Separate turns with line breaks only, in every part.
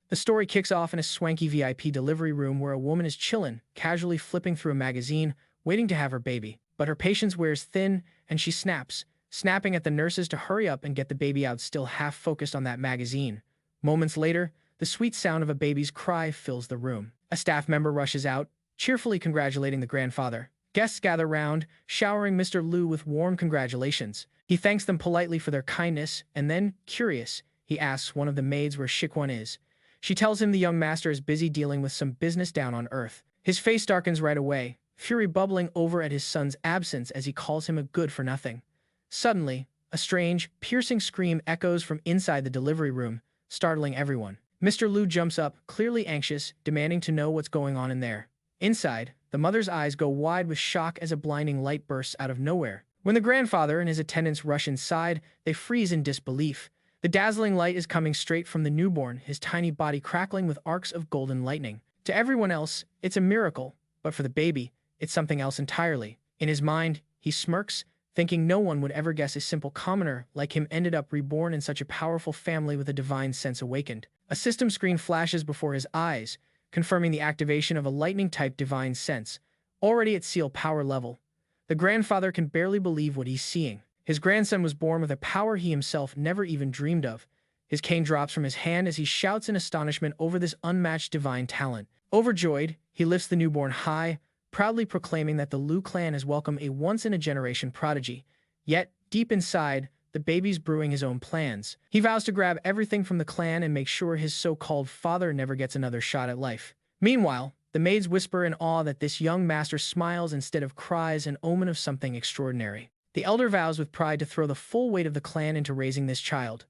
The story kicks off in a swanky VIP delivery room where a woman is chillin', casually flipping through a magazine, waiting to have her baby. But her patience wears thin, and she snapping at the nurses to hurry up and get the baby out, still half focused on that magazine. Moments later, the sweet sound of a baby's cry fills the room. A staff member rushes out, cheerfully congratulating the grandfather. Guests gather round, showering Mr. Louu with warm congratulations. He thanks them politely for their kindness, and then, curious, he asks one of the maids where Shikuan is. She tells him the young master is busy dealing with some business down on Earth. His face darkens right away, fury bubbling over at his son's absence as he calls him a good-for-nothing. Suddenly, a strange, piercing scream echoes from inside the delivery room, startling everyone. Mr. Louu jumps up, clearly anxious, demanding to know what's going on in there. Inside, the mother's eyes go wide with shock as a blinding light bursts out of nowhere. When the grandfather and his attendants rush inside, they freeze in disbelief. The dazzling light is coming straight from the newborn, his tiny body crackling with arcs of golden lightning. To everyone else, it's a miracle, but for the baby, it's something else entirely. In his mind, he smirks, thinking no one would ever guess a simple commoner like him ended up reborn in such a powerful family with a divine sense awakened. A system screen flashes before his eyes, confirming the activation of a lightning-type divine sense, already at seal power level. The grandfather can barely believe what he's seeing. His grandson was born with a power he himself never even dreamed of. His cane drops from his hand as he shouts in astonishment over this unmatched divine talent. Overjoyed, he lifts the newborn high, proudly proclaiming that the Louu clan has welcomed a once-in-a-generation prodigy. Yet, deep inside, the baby's brewing his own plans. He vows to grab everything from the clan and make sure his so-called father never gets another shot at life. Meanwhile, the maids whisper in awe that this young master smiles instead of cries, an omen of something extraordinary. The elder vows with pride to throw the full weight of the clan into raising this child.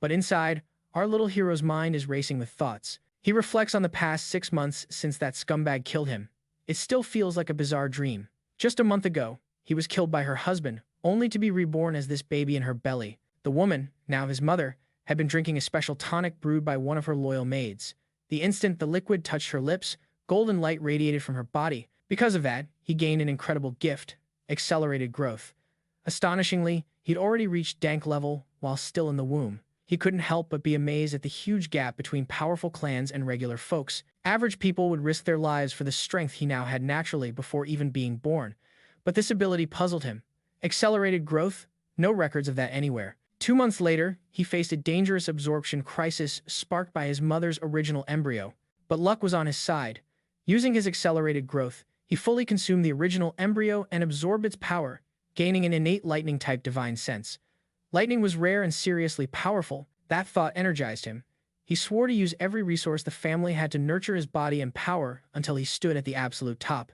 But inside, our little hero's mind is racing with thoughts. He reflects on the past 6 months since that scumbag killed him. It still feels like a bizarre dream. Just a month ago, he was killed by her husband, only to be reborn as this baby in her belly. The woman, now his mother, had been drinking a special tonic brewed by one of her loyal maids. The instant the liquid touched her lips, golden light radiated from her body. Because of that, he gained an incredible gift: accelerated growth. Astonishingly, he'd already reached dank level while still in the womb. He couldn't help but be amazed at the huge gap between powerful clans and regular folks. Average people would risk their lives for the strength he now had naturally before even being born. But this ability puzzled him. Accelerated growth? No records of that anywhere. 2 months later, he faced a dangerous absorption crisis sparked by his mother's original embryo. But luck was on his side. Using his accelerated growth, he fully consumed the original embryo and absorbed its power, gaining an innate lightning-type divine sense. Lightning was rare and seriously powerful. That thought energized him. He swore to use every resource the family had to nurture his body and power until he stood at the absolute top.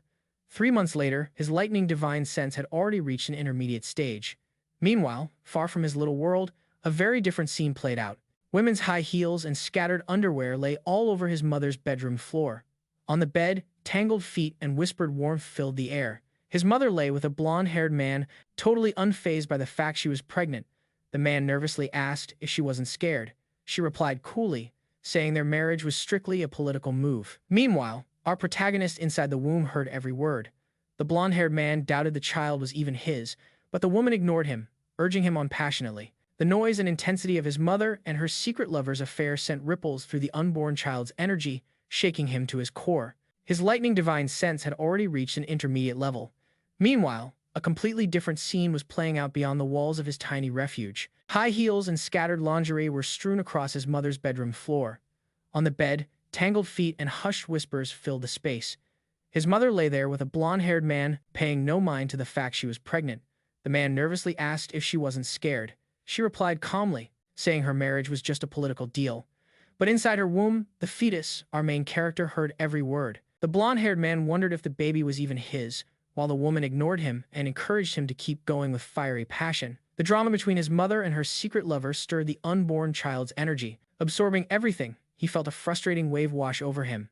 3 months later, his lightning divine sense had already reached an intermediate stage. Meanwhile, far from his little world, a very different scene played out. Women's high heels and scattered underwear lay all over his mother's bedroom floor. On the bed, tangled feet and whispered warmth filled the air. His mother lay with a blonde-haired man, totally unfazed by the fact she was pregnant. The man nervously asked if she wasn't scared. She replied coolly, saying their marriage was strictly a political move. Meanwhile, our protagonist inside the womb heard every word. The blonde-haired man doubted the child was even his, but the woman ignored him, urging him on passionately. The noise and intensity of his mother and her secret lover's affair sent ripples through the unborn child's energy, shaking him to his core. His lightning divine sense had already reached an intermediate level. Meanwhile, a completely different scene was playing out beyond the walls of his tiny refuge. High heels and scattered lingerie were strewn across his mother's bedroom floor. On the bed, tangled feet and hushed whispers filled the space. His mother lay there with a blonde-haired man, paying no mind to the fact she was pregnant. The man nervously asked if she wasn't scared. She replied calmly, saying her marriage was just a political deal. But inside her womb, the fetus, our main character, heard every word. The blonde-haired man wondered if the baby was even his, while the woman ignored him and encouraged him to keep going with fiery passion. The drama between his mother and her secret lover stirred the unborn child's energy. Absorbing everything, he felt a frustrating wave wash over him.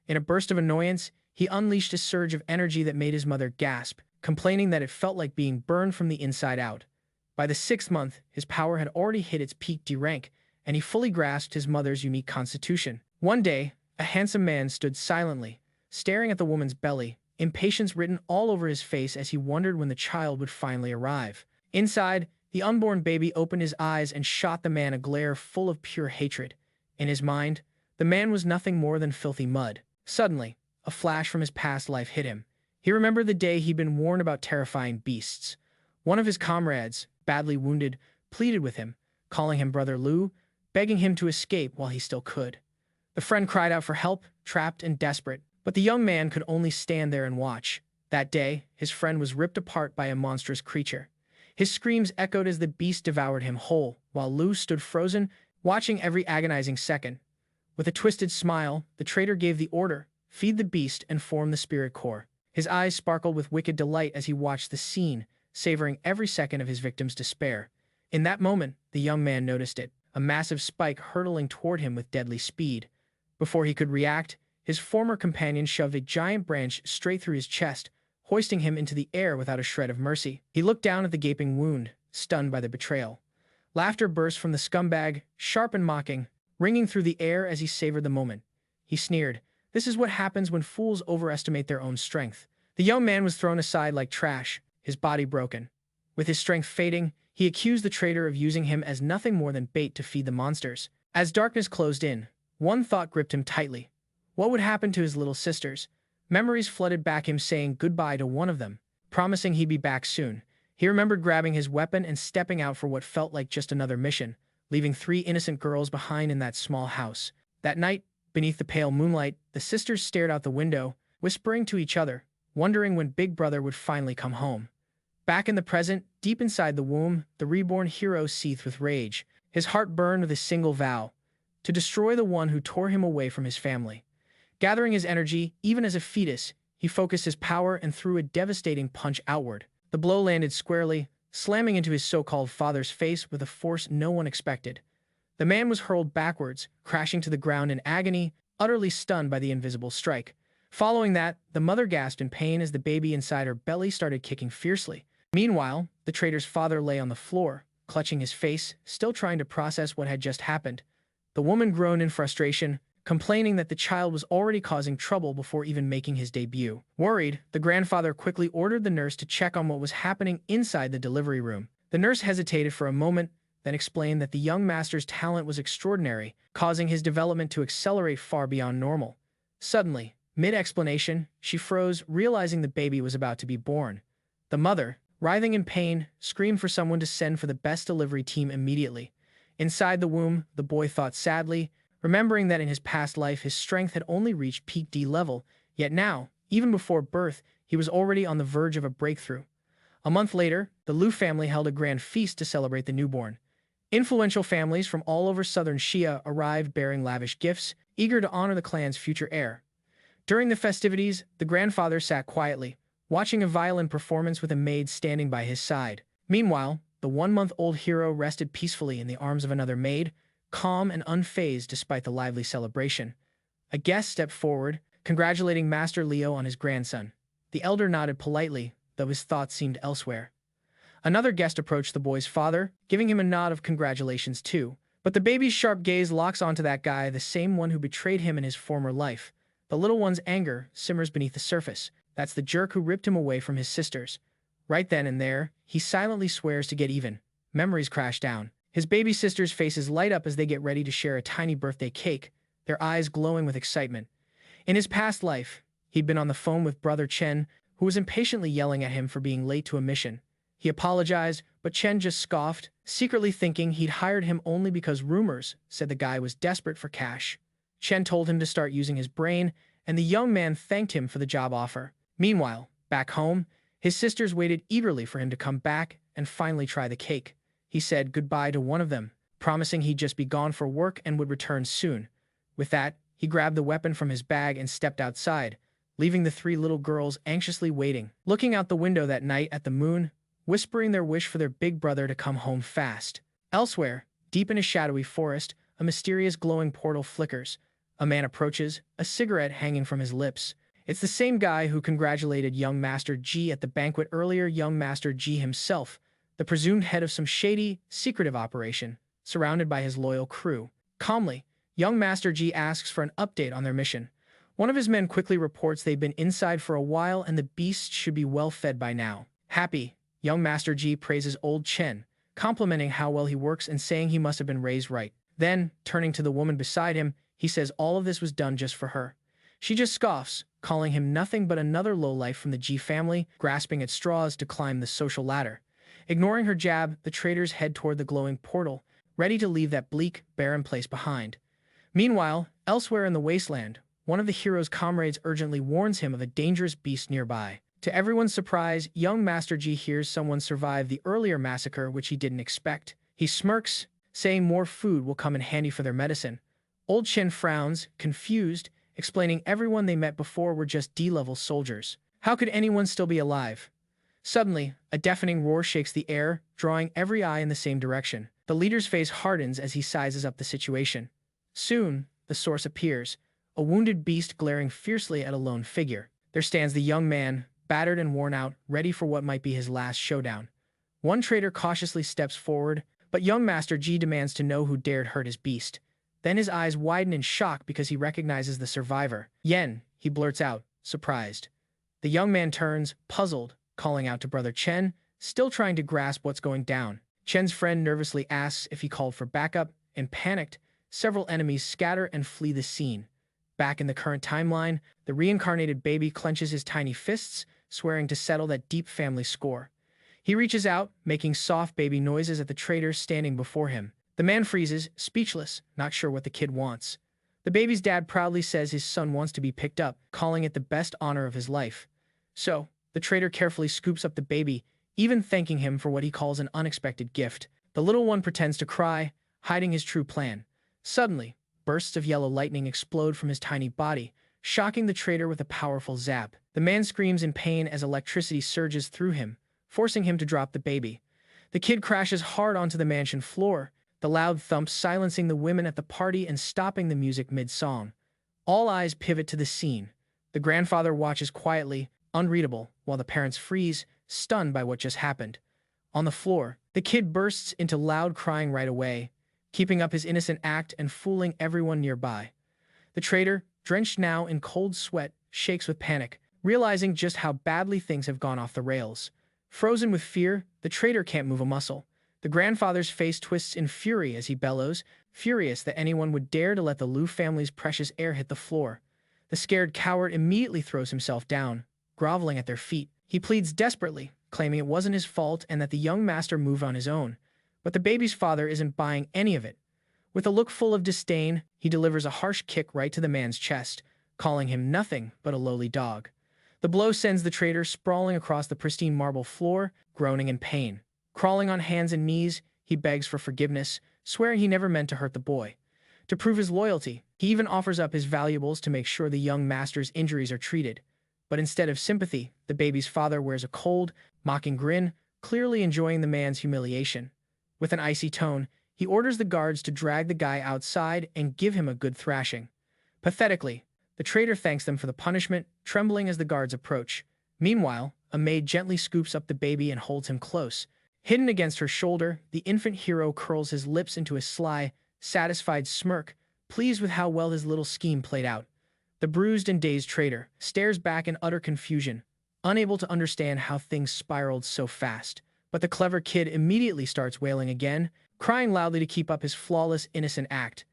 In a burst of annoyance, he unleashed a surge of energy that made his mother gasp, complaining that it felt like being burned from the inside out. By the 6th month, his power had already hit its peak D rank, and he fully grasped his mother's unique constitution. One day, a handsome man stood silently, staring at the woman's belly, impatience written all over his face as he wondered when the child would finally arrive. Inside, the unborn baby opened his eyes and shot the man a glare full of pure hatred. In his mind, The man was nothing more than filthy mud. Suddenly, a flash from his past life hit him. He remembered the day he'd been warned about terrifying beasts. One of his comrades, badly wounded, pleaded with him, calling him Brother Louu, begging him to escape while he still could. The friend cried out for help, trapped and desperate, but the young man could only stand there and watch. That day, his friend was ripped apart by a monstrous creature. His screams echoed as the beast devoured him whole, while Louu stood frozen, watching every agonizing second. With a twisted smile, the traitor gave the order, feed the beast and form the spirit core. His eyes sparkled with wicked delight as he watched the scene, savoring every second of his victim's despair. In that moment, the young man noticed it, a massive spike hurtling toward him with deadly speed. Before he could react, his former companion shoved a giant branch straight through his chest, hoisting him into the air without a shred of mercy. He looked down at the gaping wound, stunned by the betrayal. Laughter burst from the scumbag, sharp and mocking, ringing through the air as he savored the moment. He sneered, "This is what happens when fools overestimate their own strength." The young man was thrown aside like trash, his body broken. With his strength fading, he accused the traitor of using him as nothing more than bait to feed the monsters. As darkness closed in, one thought gripped him tightly. What would happen to his little sisters? Memories flooded back him saying goodbye to one of them, promising he'd be back soon. He remembered grabbing his weapon and stepping out for what felt like just another mission, leaving 3 innocent girls behind in that small house. That night, beneath the pale moonlight, the sisters stared out the window, whispering to each other, wondering when Big Brother would finally come home. Back in the present, deep inside the womb, the reborn hero seethed with rage. His heart burned with a single vow, to destroy the one who tore him away from his family. Gathering his energy, even as a fetus, he focused his power and threw a devastating punch outward. The blow landed squarely, slamming into his so-called father's face with a force no one expected. The man was hurled backwards, crashing to the ground in agony, utterly stunned by the invisible strike. Following that, the mother gasped in pain as the baby inside her belly started kicking fiercely. Meanwhile, the traitor's father lay on the floor, clutching his face, still trying to process what had just happened. The woman groaned in frustration, complaining that the child was already causing trouble before even making his debut. Worried, the grandfather quickly ordered the nurse to check on what was happening inside the delivery room. The nurse hesitated for a moment, then explained that the young master's talent was extraordinary, causing his development to accelerate far beyond normal. Suddenly, mid-explanation, she froze, realizing the baby was about to be born. The mother, writhing in pain, screamed for someone to send for the best delivery team immediately. Inside the womb, the boy thought sadly, remembering that in his past life his strength had only reached peak D level, yet now, even before birth, he was already on the verge of a breakthrough. A month later, the Louu family held a grand feast to celebrate the newborn. Influential families from all over southern Xia arrived bearing lavish gifts, eager to honor the clan's future heir. During the festivities, the grandfather sat quietly, watching a violin performance with a maid standing by his side. Meanwhile, the 1-month-old hero rested peacefully in the arms of another maid, calm and unfazed despite the lively celebration. A guest stepped forward, congratulating Master Leo on his grandson. The elder nodded politely, though his thoughts seemed elsewhere. Another guest approached the boy's father, giving him a nod of congratulations too. But the baby's sharp gaze locks onto that guy, the same one who betrayed him in his former life. The little one's anger simmers beneath the surface. That's the jerk who ripped him away from his sisters. Right then and there, he silently swears to get even. Memories crash down. His baby sisters' faces light up as they get ready to share a tiny birthday cake, their eyes glowing with excitement. In his past life, he'd been on the phone with Brother Chen, who was impatiently yelling at him for being late to a mission. He apologized, but Chen just scoffed, secretly thinking he'd hired him only because rumors said the guy was desperate for cash. Chen told him to start using his brain, and the young man thanked him for the job offer. Meanwhile, back home, his sisters waited eagerly for him to come back and finally try the cake. He said goodbye to one of them, promising he'd just be gone for work and would return soon. With that, he grabbed the weapon from his bag and stepped outside, leaving the 3 little girls anxiously waiting, looking out the window that night at the moon, whispering their wish for their big brother to come home fast. Elsewhere, deep in a shadowy forest, a mysterious glowing portal flickers. A man approaches, a cigarette hanging from his lips. It's the same guy who congratulated young Master G at the banquet earlier, young Master G himself, the presumed head of some shady, secretive operation, surrounded by his loyal crew. Calmly, young Master G asks for an update on their mission. One of his men quickly reports they've been inside for a while and the beast should be well fed by now. Happy, young Master G praises old Chen, complimenting how well he works and saying he must have been raised right. Then, turning to the woman beside him, He says all of this was done just for her. She just scoffs, calling him nothing but another lowlife from the G family, grasping at straws to climb the social ladder. Ignoring her jab, the traitors head toward the glowing portal, ready to leave that bleak, barren place behind. Meanwhile, elsewhere in the wasteland, one of the hero's comrades urgently warns him of a dangerous beast nearby. To everyone's surprise, young Master G hears someone survive the earlier massacre, which he didn't expect. He smirks, saying more food will come in handy for their medicine. Old Chen frowns, confused, explaining everyone they met before were just D-level soldiers. How could anyone still be alive? Suddenly, a deafening roar shakes the air, drawing every eye in the same direction. The leader's face hardens as he sizes up the situation. Soon, the source appears, a wounded beast glaring fiercely at a lone figure. There stands the young man, battered and worn out, ready for what might be his last showdown. One traitor cautiously steps forward, but young Master G demands to know who dared hurt his beast. Then his eyes widen in shock because he recognizes the survivor. Yen, he blurts out, surprised. The young man turns, puzzled, calling out to Brother Chen, still trying to grasp what's going down. Chen's friend nervously asks if he called for backup, and panicked, several enemies scatter and flee the scene. Back in the current timeline, the reincarnated baby clenches his tiny fists, swearing to settle that deep family score. He reaches out, making soft baby noises at the traitor standing before him. The man freezes, speechless, not sure what the kid wants. The baby's dad proudly says his son wants to be picked up, calling it the best honor of his life. So, the traitor carefully scoops up the baby, even thanking him for what he calls an unexpected gift. The little one pretends to cry, hiding his true plan. Suddenly, bursts of yellow lightning explode from his tiny body, shocking the traitor with a powerful zap. The man screams in pain as electricity surges through him, forcing him to drop the baby. The kid crashes hard onto the mansion floor, the loud thump silencing the women at the party and stopping the music mid-song. All eyes pivot to the scene. The grandfather watches quietly, unreadable, while the parents freeze, stunned by what just happened. On the floor, the kid bursts into loud crying right away, keeping up his innocent act and fooling everyone nearby. The traitor, drenched now in cold sweat, shakes with panic, realizing just how badly things have gone off the rails. Frozen with fear, the traitor can't move a muscle. The grandfather's face twists in fury as he bellows, furious that anyone would dare to let the Louu family's precious heir hit the floor. The scared coward immediately throws himself down, groveling at their feet. He pleads desperately, claiming it wasn't his fault and that the young master moved on his own. But the baby's father isn't buying any of it. With a look full of disdain, he delivers a harsh kick right to the man's chest, calling him nothing but a lowly dog. The blow sends the traitor sprawling across the pristine marble floor, groaning in pain. Crawling on hands and knees, he begs for forgiveness, swearing he never meant to hurt the boy. To prove his loyalty, he even offers up his valuables to make sure the young master's injuries are treated. But instead of sympathy, the baby's father wears a cold, mocking grin, clearly enjoying the man's humiliation. With an icy tone, he orders the guards to drag the guy outside and give him a good thrashing. Pathetically, the traitor thanks them for the punishment, trembling as the guards approach. Meanwhile, a maid gently scoops up the baby and holds him close. Hidden against her shoulder, the infant hero curls his lips into a sly, satisfied smirk, pleased with how well his little scheme played out. The bruised and dazed traitor stares back in utter confusion, unable to understand how things spiraled so fast. But the clever kid immediately starts wailing again, crying loudly to keep up his flawless, innocent act.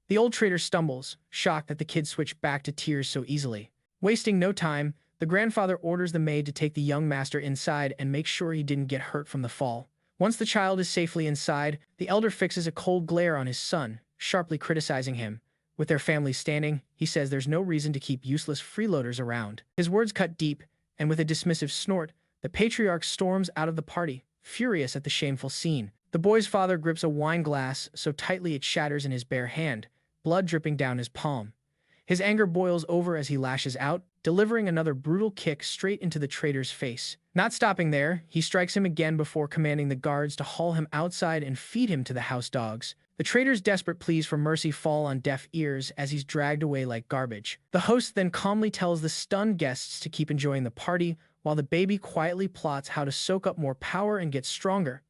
The old traitor stumbles, shocked that the kid switched back to tears so easily. Wasting no time, the grandfather orders the maid to take the young master inside and make sure he didn't get hurt from the fall. Once the child is safely inside, the elder fixes a cold glare on his son, sharply criticizing him. With their family standing, he says there's no reason to keep useless freeloaders around. His words cut deep, and with a dismissive snort, the patriarch storms out of the party, furious at the shameful scene. The boy's father grips a wine glass so tightly it shatters in his bare hand, blood dripping down his palm. His anger boils over as he lashes out, delivering another brutal kick straight into the traitor's face. Not stopping there, he strikes him again before commanding the guards to haul him outside and feed him to the house dogs. The traitor's desperate pleas for mercy fall on deaf ears as he's dragged away like garbage. The host then calmly tells the stunned guests to keep enjoying the party, while the baby quietly plots how to soak up more power and get stronger.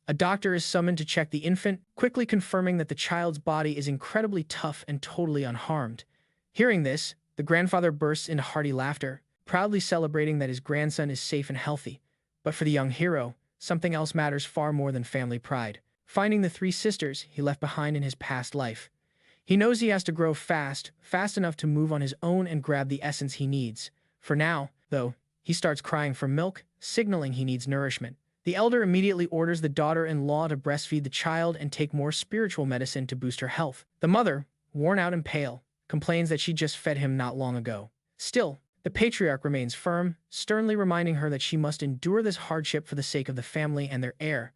A doctor is summoned to check the infant, quickly confirming that the child's body is incredibly tough and totally unharmed. Hearing this, the grandfather bursts into hearty laughter, proudly celebrating that his grandson is safe and healthy. But for the young hero, something else matters far more than family pride. Finding the 3 sisters he left behind in his past life. He knows he has to grow fast enough to move on his own and grab the essence he needs. For now, though, he starts crying for milk, signaling he needs nourishment. The elder immediately orders the daughter-in-law to breastfeed the child and take more spiritual medicine to boost her health. The mother, worn out and pale, complains that she just fed him not long ago. Still, the patriarch remains firm, sternly reminding her that she must endure this hardship for the sake of the family and their heir.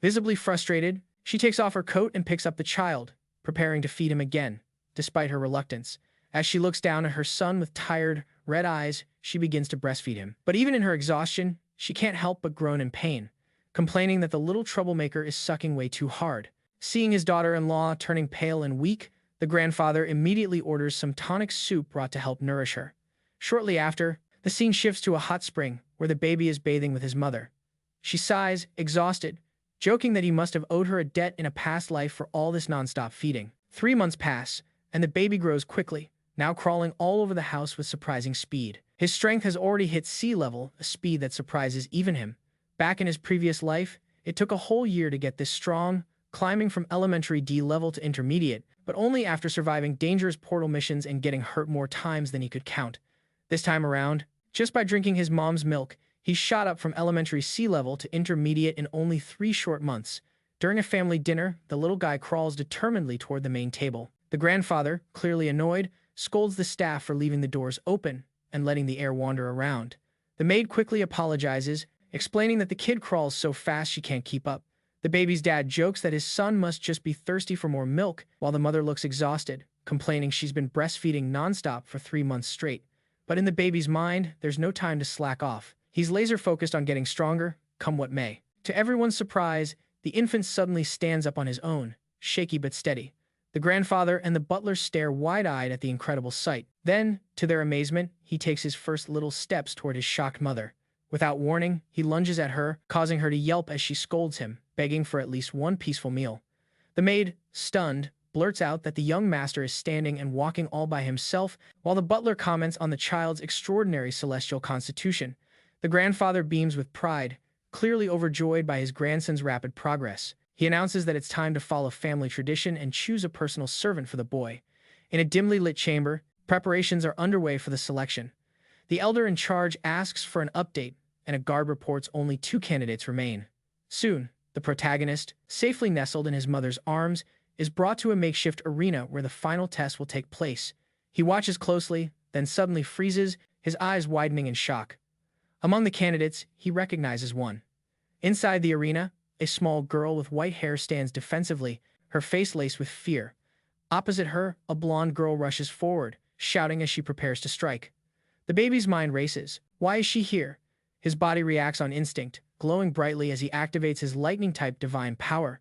Visibly frustrated, she takes off her coat and picks up the child, preparing to feed him again, despite her reluctance. As she looks down at her son with tired, red eyes, she begins to breastfeed him. But even in her exhaustion, she can't help but groan in pain, complaining that the little troublemaker is sucking way too hard. Seeing his daughter-in-law turning pale and weak, the grandfather immediately orders some tonic soup brought to help nourish her. Shortly after, the scene shifts to a hot spring where the baby is bathing with his mother. She sighs, exhausted, joking that he must have owed her a debt in a past life for all this nonstop feeding. 3 months pass, and the baby grows quickly, now crawling all over the house with surprising speed. His strength has already hit sea level, a speed that surprises even him. Back in his previous life, it took a whole year to get this strong, climbing from elementary D level to intermediate, but only after surviving dangerous portal missions and getting hurt more times than he could count. This time around, just by drinking his mom's milk, he shot up from elementary C level to intermediate in only 3 short months. During a family dinner, the little guy crawls determinedly toward the main table. The grandfather, clearly annoyed, scolds the staff for leaving the doors open and letting the heir wander around. The maid quickly apologizes, explaining that the kid crawls so fast she can't keep up. The baby's dad jokes that his son must just be thirsty for more milk, while the mother looks exhausted, complaining she's been breastfeeding nonstop for 3 months straight. But in the baby's mind, there's no time to slack off. He's laser-focused on getting stronger, come what may. To everyone's surprise, the infant suddenly stands up on his own, shaky but steady. The grandfather and the butler stare wide-eyed at the incredible sight. Then, to their amazement, he takes his first little steps toward his shocked mother. Without warning, he lunges at her, causing her to yelp as she scolds him, begging for at least one peaceful meal. The maid, stunned, blurts out that the young master is standing and walking all by himself, while the butler comments on the child's extraordinary celestial constitution. The grandfather beams with pride, clearly overjoyed by his grandson's rapid progress. He announces that it's time to follow family tradition and choose a personal servant for the boy. In a dimly lit chamber, preparations are underway for the selection. The elder in charge asks for an update, and a guard reports only 2 candidates remain. Soon, the protagonist, safely nestled in his mother's arms, is brought to a makeshift arena where the final test will take place. He watches closely, then suddenly freezes, his eyes widening in shock. Among the candidates, he recognizes one. Inside the arena, a small girl with white hair stands defensively, her face laced with fear. Opposite her, a blonde girl rushes forward, shouting as she prepares to strike. The baby's mind races. Why is she here? His body reacts on instinct, glowing brightly as he activates his lightning-type divine power.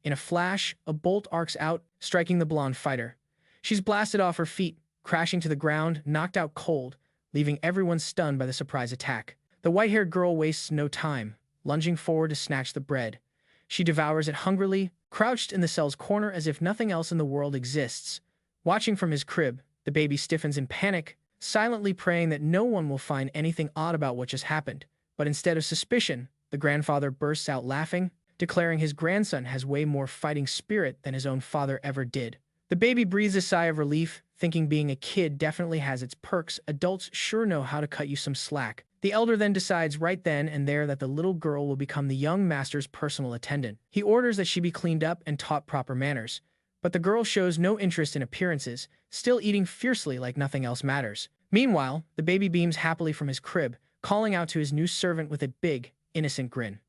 In a flash, a bolt arcs out, striking the blonde fighter. She's blasted off her feet, crashing to the ground, knocked out cold, leaving everyone stunned by the surprise attack. The white-haired girl wastes no time, lunging forward to snatch the bread. She devours it hungrily, crouched in the cell's corner as if nothing else in the world exists. Watching from his crib, the baby stiffens in panic, silently praying that no one will find anything odd about what just happened. But instead of suspicion, the grandfather bursts out laughing, declaring his grandson has way more fighting spirit than his own father ever did. The baby breathes a sigh of relief, thinking being a kid definitely has its perks. Adults sure know how to cut you some slack. The elder then decides right then and there that the little girl will become the young master's personal attendant. He orders that she be cleaned up and taught proper manners. But the girl shows no interest in appearances, still eating fiercely like nothing else matters. Meanwhile, the baby beams happily from his crib, calling out to his new servant with a big, innocent grin.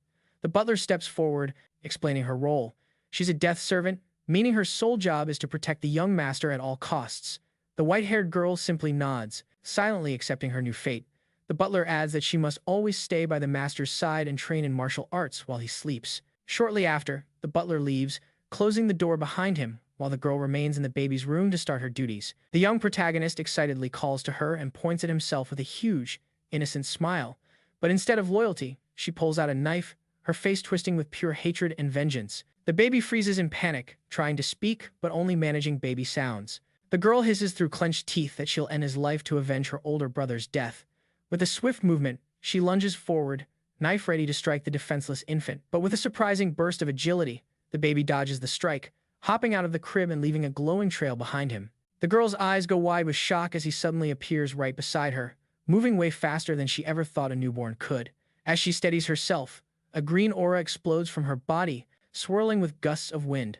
The butler steps forward, explaining her role. She's a death servant, meaning her sole job is to protect the young master at all costs. The white-haired girl simply nods, silently accepting her new fate. The butler adds that she must always stay by the master's side and train in martial arts while he sleeps. Shortly after, the butler leaves, closing the door behind him, while the girl remains in the baby's room to start her duties. The young protagonist excitedly calls to her and points at himself with a huge, innocent smile. But instead of loyalty, she pulls out a knife, her face twisting with pure hatred and vengeance. The baby freezes in panic, trying to speak, but only managing baby sounds. The girl hisses through clenched teeth that she'll end his life to avenge her older brother's death. With a swift movement, she lunges forward, knife ready to strike the defenseless infant. But with a surprising burst of agility, the baby dodges the strike, hopping out of the crib and leaving a glowing trail behind him. The girl's eyes go wide with shock as he suddenly appears right beside her, moving way faster than she ever thought a newborn could. As she steadies herself, a green aura explodes from her body, swirling with gusts of wind.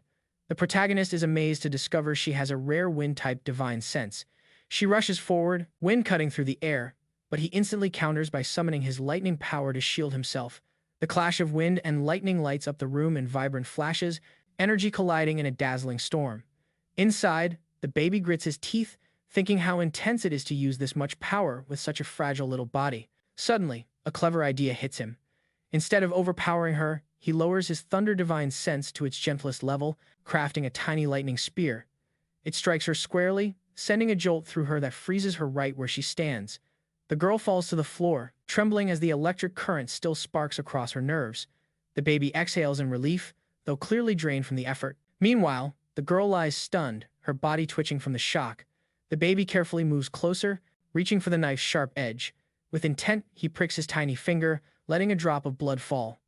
The protagonist is amazed to discover she has a rare wind-type divine sense. She rushes forward, wind cutting through the air, but he instantly counters by summoning his lightning power to shield himself. The clash of wind and lightning lights up the room in vibrant flashes, energy colliding in a dazzling storm. Inside, the baby grits his teeth, thinking how intense it is to use this much power with such a fragile little body. Suddenly, a clever idea hits him. Instead of overpowering her, he lowers his thunder divine sense to its gentlest level, crafting a tiny lightning spear. It strikes her squarely, sending a jolt through her that freezes her right where she stands. The girl falls to the floor, trembling as the electric current still sparks across her nerves. The baby exhales in relief, though clearly drained from the effort. Meanwhile, the girl lies stunned, her body twitching from the shock. The baby carefully moves closer, reaching for the knife's sharp edge. With intent, he pricks his tiny finger, letting a drop of blood fall.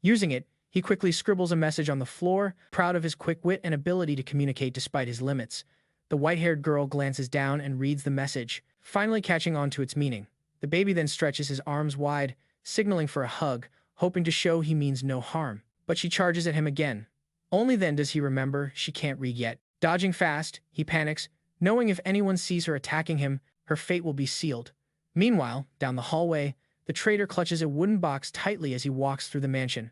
Using it, he quickly scribbles a message on the floor, proud of his quick wit and ability to communicate despite his limits. The white-haired girl glances down and reads the message, finally catching on to its meaning. The baby then stretches his arms wide, signaling for a hug, hoping to show he means no harm. But she charges at him again. Only then does he remember she can't read yet. Dodging fast, he panics, knowing if anyone sees her attacking him, her fate will be sealed. Meanwhile, down the hallway, the traitor clutches a wooden box tightly as he walks through the mansion.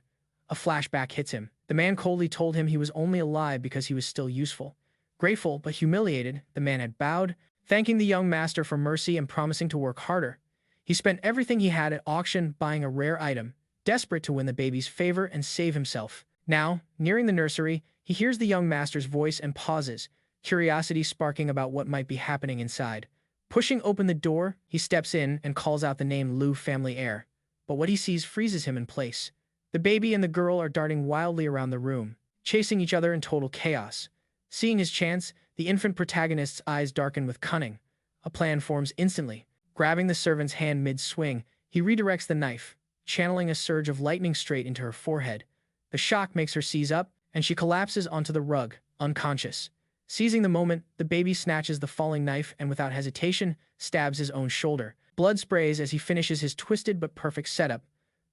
A flashback hits him. The man coldly told him he was only alive because he was still useful. Grateful but humiliated, the man had bowed, thanking the young master for mercy and promising to work harder. He spent everything he had at auction buying a rare item, desperate to win the baby's favor and save himself. Now, nearing the nursery, he hears the young master's voice and pauses, curiosity sparking about what might be happening inside. Pushing open the door, he steps in and calls out the name Louu family heir. But what he sees freezes him in place. The baby and the girl are darting wildly around the room, chasing each other in total chaos. Seeing his chance, the infant protagonist's eyes darken with cunning. A plan forms instantly. Grabbing the servant's hand mid-swing, he redirects the knife, channeling a surge of lightning straight into her forehead. The shock makes her seize up, and she collapses onto the rug, unconscious. Seizing the moment, the baby snatches the falling knife and without hesitation, stabs his own shoulder. Blood sprays as he finishes his twisted but perfect setup.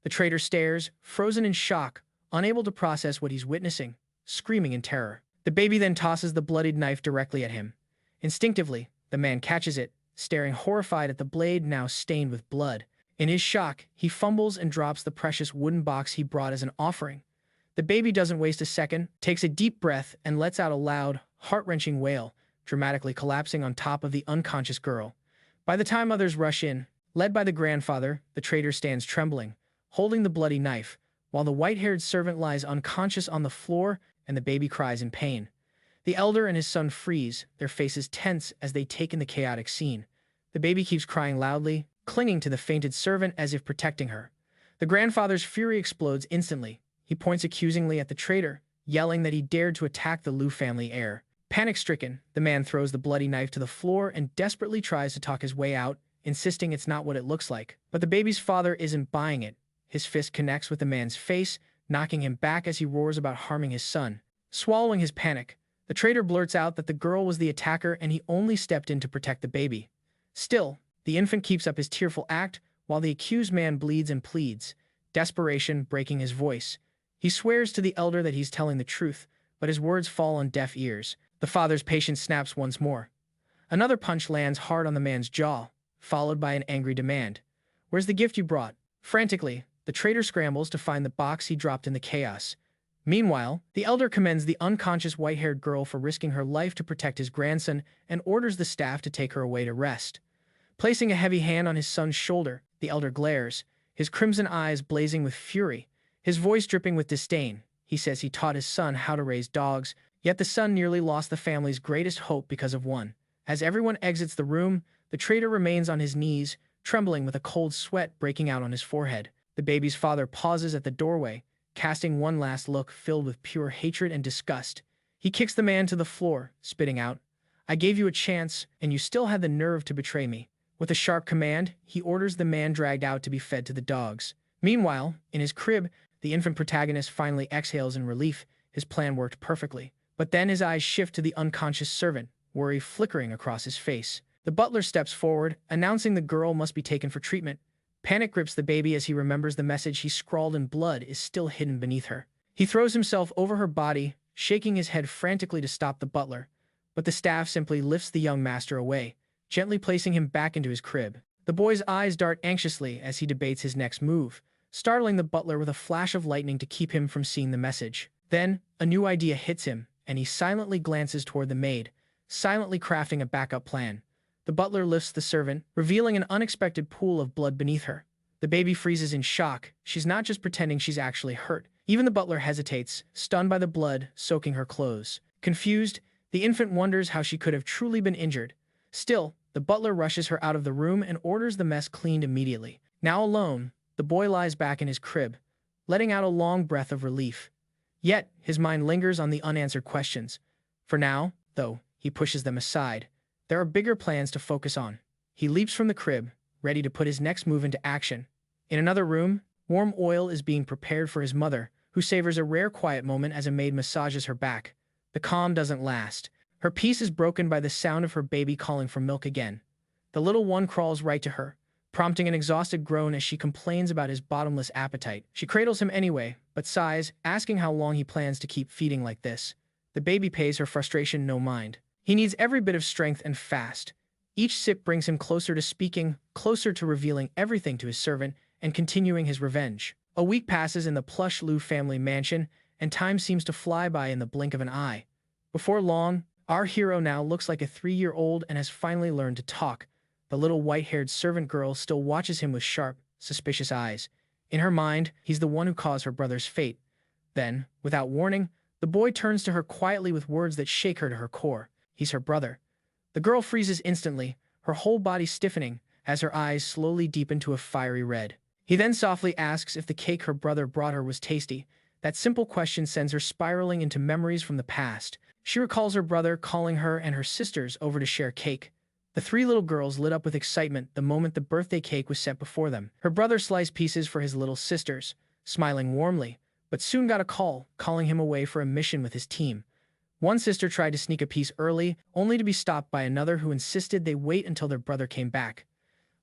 The traitor stares, frozen in shock, unable to process what he's witnessing, screaming in terror. The baby then tosses the bloodied knife directly at him. Instinctively, the man catches it, staring horrified at the blade now stained with blood. In his shock, he fumbles and drops the precious wooden box he brought as an offering. The baby doesn't waste a second, takes a deep breath, and lets out a loud, heart-wrenching wail, dramatically collapsing on top of the unconscious girl. By the time others rush in, led by the grandfather, the traitor stands trembling, holding the bloody knife, while the white-haired servant lies unconscious on the floor and the baby cries in pain. The elder and his son freeze, their faces tense as they take in the chaotic scene. The baby keeps crying loudly, clinging to the fainted servant as if protecting her. The grandfather's fury explodes instantly. He points accusingly at the traitor, yelling that he dared to attack the Louu family heir. Panic-stricken, the man throws the bloody knife to the floor and desperately tries to talk his way out, insisting it's not what it looks like. But the baby's father isn't buying it. His fist connects with the man's face, knocking him back as he roars about harming his son. Swallowing his panic, the traitor blurts out that the girl was the attacker and he only stepped in to protect the baby. Still, the infant keeps up his tearful act while the accused man bleeds and pleads, desperation breaking his voice. He swears to the elder that he's telling the truth, but his words fall on deaf ears. The father's patience snaps once more. Another punch lands hard on the man's jaw, followed by an angry demand. "Where's the gift you brought?" Frantically, the traitor scrambles to find the box he dropped in the chaos. Meanwhile, the elder commends the unconscious white-haired girl for risking her life to protect his grandson and orders the staff to take her away to rest. Placing a heavy hand on his son's shoulder, the elder glares, his crimson eyes blazing with fury, his voice dripping with disdain. He says he taught his son how to raise dogs, yet the son nearly lost the family's greatest hope because of one. As everyone exits the room, the traitor remains on his knees, trembling with a cold sweat breaking out on his forehead. The baby's father pauses at the doorway, casting one last look filled with pure hatred and disgust. He kicks the man to the floor, spitting out, "I gave you a chance, and you still had the nerve to betray me." With a sharp command, he orders the man dragged out to be fed to the dogs. Meanwhile, in his crib, the infant protagonist finally exhales in relief. His plan worked perfectly. But then his eyes shift to the unconscious servant, worry flickering across his face. The butler steps forward, announcing the girl must be taken for treatment. Panic grips the baby as he remembers the message he scrawled in blood is still hidden beneath her. He throws himself over her body, shaking his head frantically to stop the butler, but the staff simply lifts the young master away, gently placing him back into his crib. The boy's eyes dart anxiously as he debates his next move, startling the butler with a flash of lightning to keep him from seeing the message. Then, a new idea hits him, and he silently glances toward the maid, silently crafting a backup plan. The butler lifts the servant, revealing an unexpected pool of blood beneath her. The baby freezes in shock. She's not just pretending she's actually hurt. Even the butler hesitates, stunned by the blood soaking her clothes. Confused, the infant wonders how she could have truly been injured. Still, the butler rushes her out of the room and orders the mess cleaned immediately. Now alone, the boy lies back in his crib, letting out a long breath of relief. Yet, his mind lingers on the unanswered questions. For now, though, he pushes them aside. There are bigger plans to focus on. He leaps from the crib, ready to put his next move into action. In another room, warm oil is being prepared for his mother, who savors a rare quiet moment as a maid massages her back. The calm doesn't last. Her peace is broken by the sound of her baby calling for milk again. The little one crawls right to her, prompting an exhausted groan as she complains about his bottomless appetite. She cradles him anyway, but sighs, asking how long he plans to keep feeding like this. The baby pays her frustration no mind. He needs every bit of strength and fast. Each sip brings him closer to speaking, closer to revealing everything to his servant, and continuing his revenge. A week passes in the plush Louu family mansion, and time seems to fly by in the blink of an eye. Before long, our hero now looks like a 3-year-old and has finally learned to talk. The little white-haired servant girl still watches him with sharp, suspicious eyes. In her mind, he's the one who caused her brother's fate. Then, without warning, the boy turns to her quietly with words that shake her to her core. He's her brother. The girl freezes instantly, her whole body stiffening as her eyes slowly deepen to a fiery red. He then softly asks if the cake her brother brought her was tasty. That simple question sends her spiraling into memories from the past. She recalls her brother calling her and her sisters over to share cake. The 3 little girls lit up with excitement the moment the birthday cake was set before them. Her brother sliced pieces for his little sisters, smiling warmly, but soon got a call, calling him away for a mission with his team. One sister tried to sneak a piece early, only to be stopped by another who insisted they wait until their brother came back.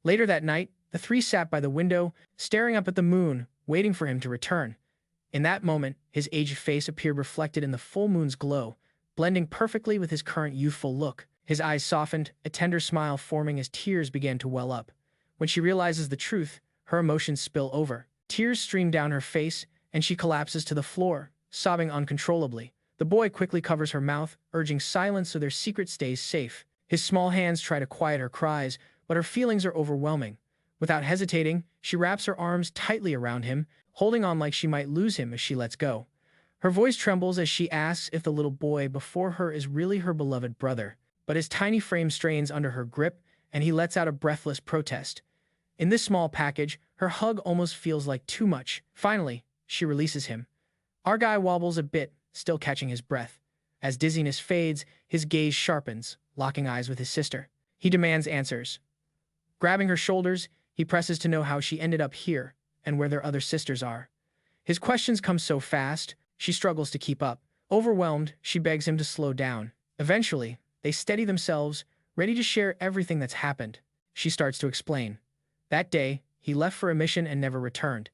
Later that night, the 3 sat by the window, staring up at the moon, waiting for him to return. In that moment, his aged face appeared reflected in the full moon's glow, blending perfectly with his current youthful look. His eyes softened, a tender smile forming as tears began to well up. When she realizes the truth, her emotions spill over. Tears stream down her face, and she collapses to the floor, sobbing uncontrollably. The boy quickly covers her mouth, urging silence so their secret stays safe. His small hands try to quiet her cries, but her feelings are overwhelming. Without hesitating, she wraps her arms tightly around him, holding on like she might lose him if she lets go. Her voice trembles as she asks if the little boy before her is really her beloved brother, but his tiny frame strains under her grip, and he lets out a breathless protest. In this small package, her hug almost feels like too much. Finally, she releases him. Our guy wobbles a bit, still catching his breath. As dizziness fades, his gaze sharpens, locking eyes with his sister. He demands answers. Grabbing her shoulders, he presses to know how she ended up here and where their other sisters are. His questions come so fast, she struggles to keep up. Overwhelmed, she begs him to slow down. Eventually, they steady themselves, ready to share everything that's happened. She starts to explain. That day, he left for a mission and never returned.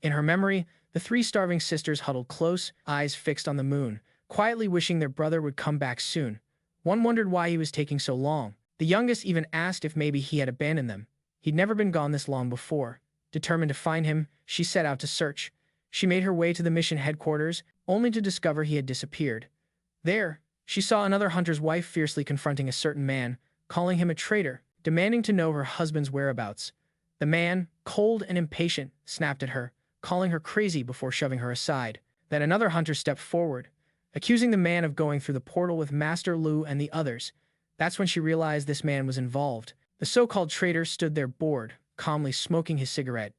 In her memory, the 3 starving sisters huddled close, eyes fixed on the moon, quietly wishing their brother would come back soon. One wondered why he was taking so long. The youngest even asked if maybe he had abandoned them. He'd never been gone this long before. Determined to find him, she set out to search. She made her way to the mission headquarters, only to discover he had disappeared. There, she saw another hunter's wife fiercely confronting a certain man, calling him a traitor, demanding to know her husband's whereabouts. The man, cold and impatient, snapped at her, calling her crazy before shoving her aside. Then another hunter stepped forward, accusing the man of going through the portal with Master Louu and the others. That's when she realized this man was involved. The so-called traitor stood there bored, calmly smoking his cigarette.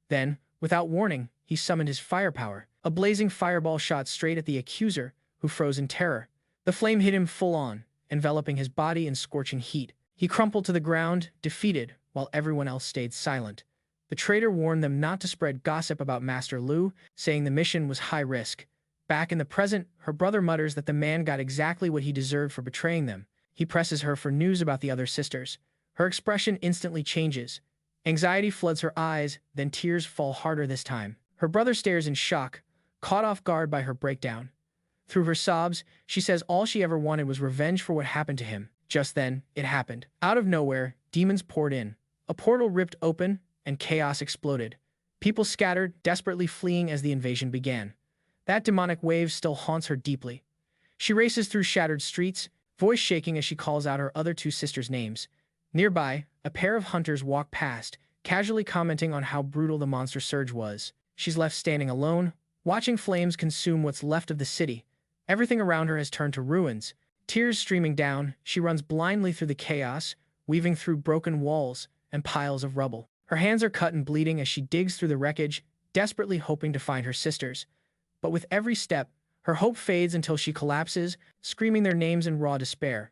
Then, without warning, he summoned his firepower. A blazing fireball shot straight at the accuser, who froze in terror. The flame hit him full on, enveloping his body in scorching heat. He crumpled to the ground, defeated, while everyone else stayed silent. The traitor warned them not to spread gossip about Master Louu, saying the mission was high risk. Back in the present, her brother mutters that the man got exactly what he deserved for betraying them. He presses her for news about the other sisters. Her expression instantly changes. Anxiety floods her eyes, then tears fall harder this time. Her brother stares in shock, caught off guard by her breakdown. Through her sobs, she says all she ever wanted was revenge for what happened to him. Just then, it happened. Out of nowhere, demons poured in. A portal ripped open, and chaos exploded. People scattered, desperately fleeing as the invasion began. That demonic wave still haunts her deeply. She races through shattered streets, voice shaking as she calls out her other two sisters' names. Nearby, a pair of hunters walk past, casually commenting on how brutal the monster surge was. She's left standing alone, watching flames consume what's left of the city. Everything around her has turned to ruins. Tears streaming down, she runs blindly through the chaos, weaving through broken walls and piles of rubble. Her hands are cut and bleeding as she digs through the wreckage, desperately hoping to find her sisters. But with every step, her hope fades until she collapses, screaming their names in raw despair.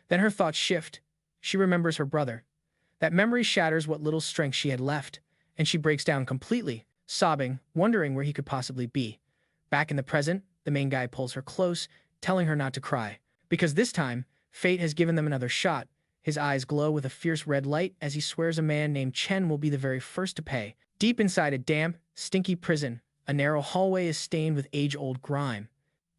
Then her thoughts shift. She remembers her brother. That memory shatters what little strength she had left, and she breaks down completely, sobbing, wondering where he could possibly be. Back in the present, the main guy pulls her close, telling her not to cry. Because this time, fate has given them another shot. His eyes glow with a fierce red light as he swears a man named Chen will be the very first to pay. Deep inside a damp, stinky prison, a narrow hallway is stained with age-old grime.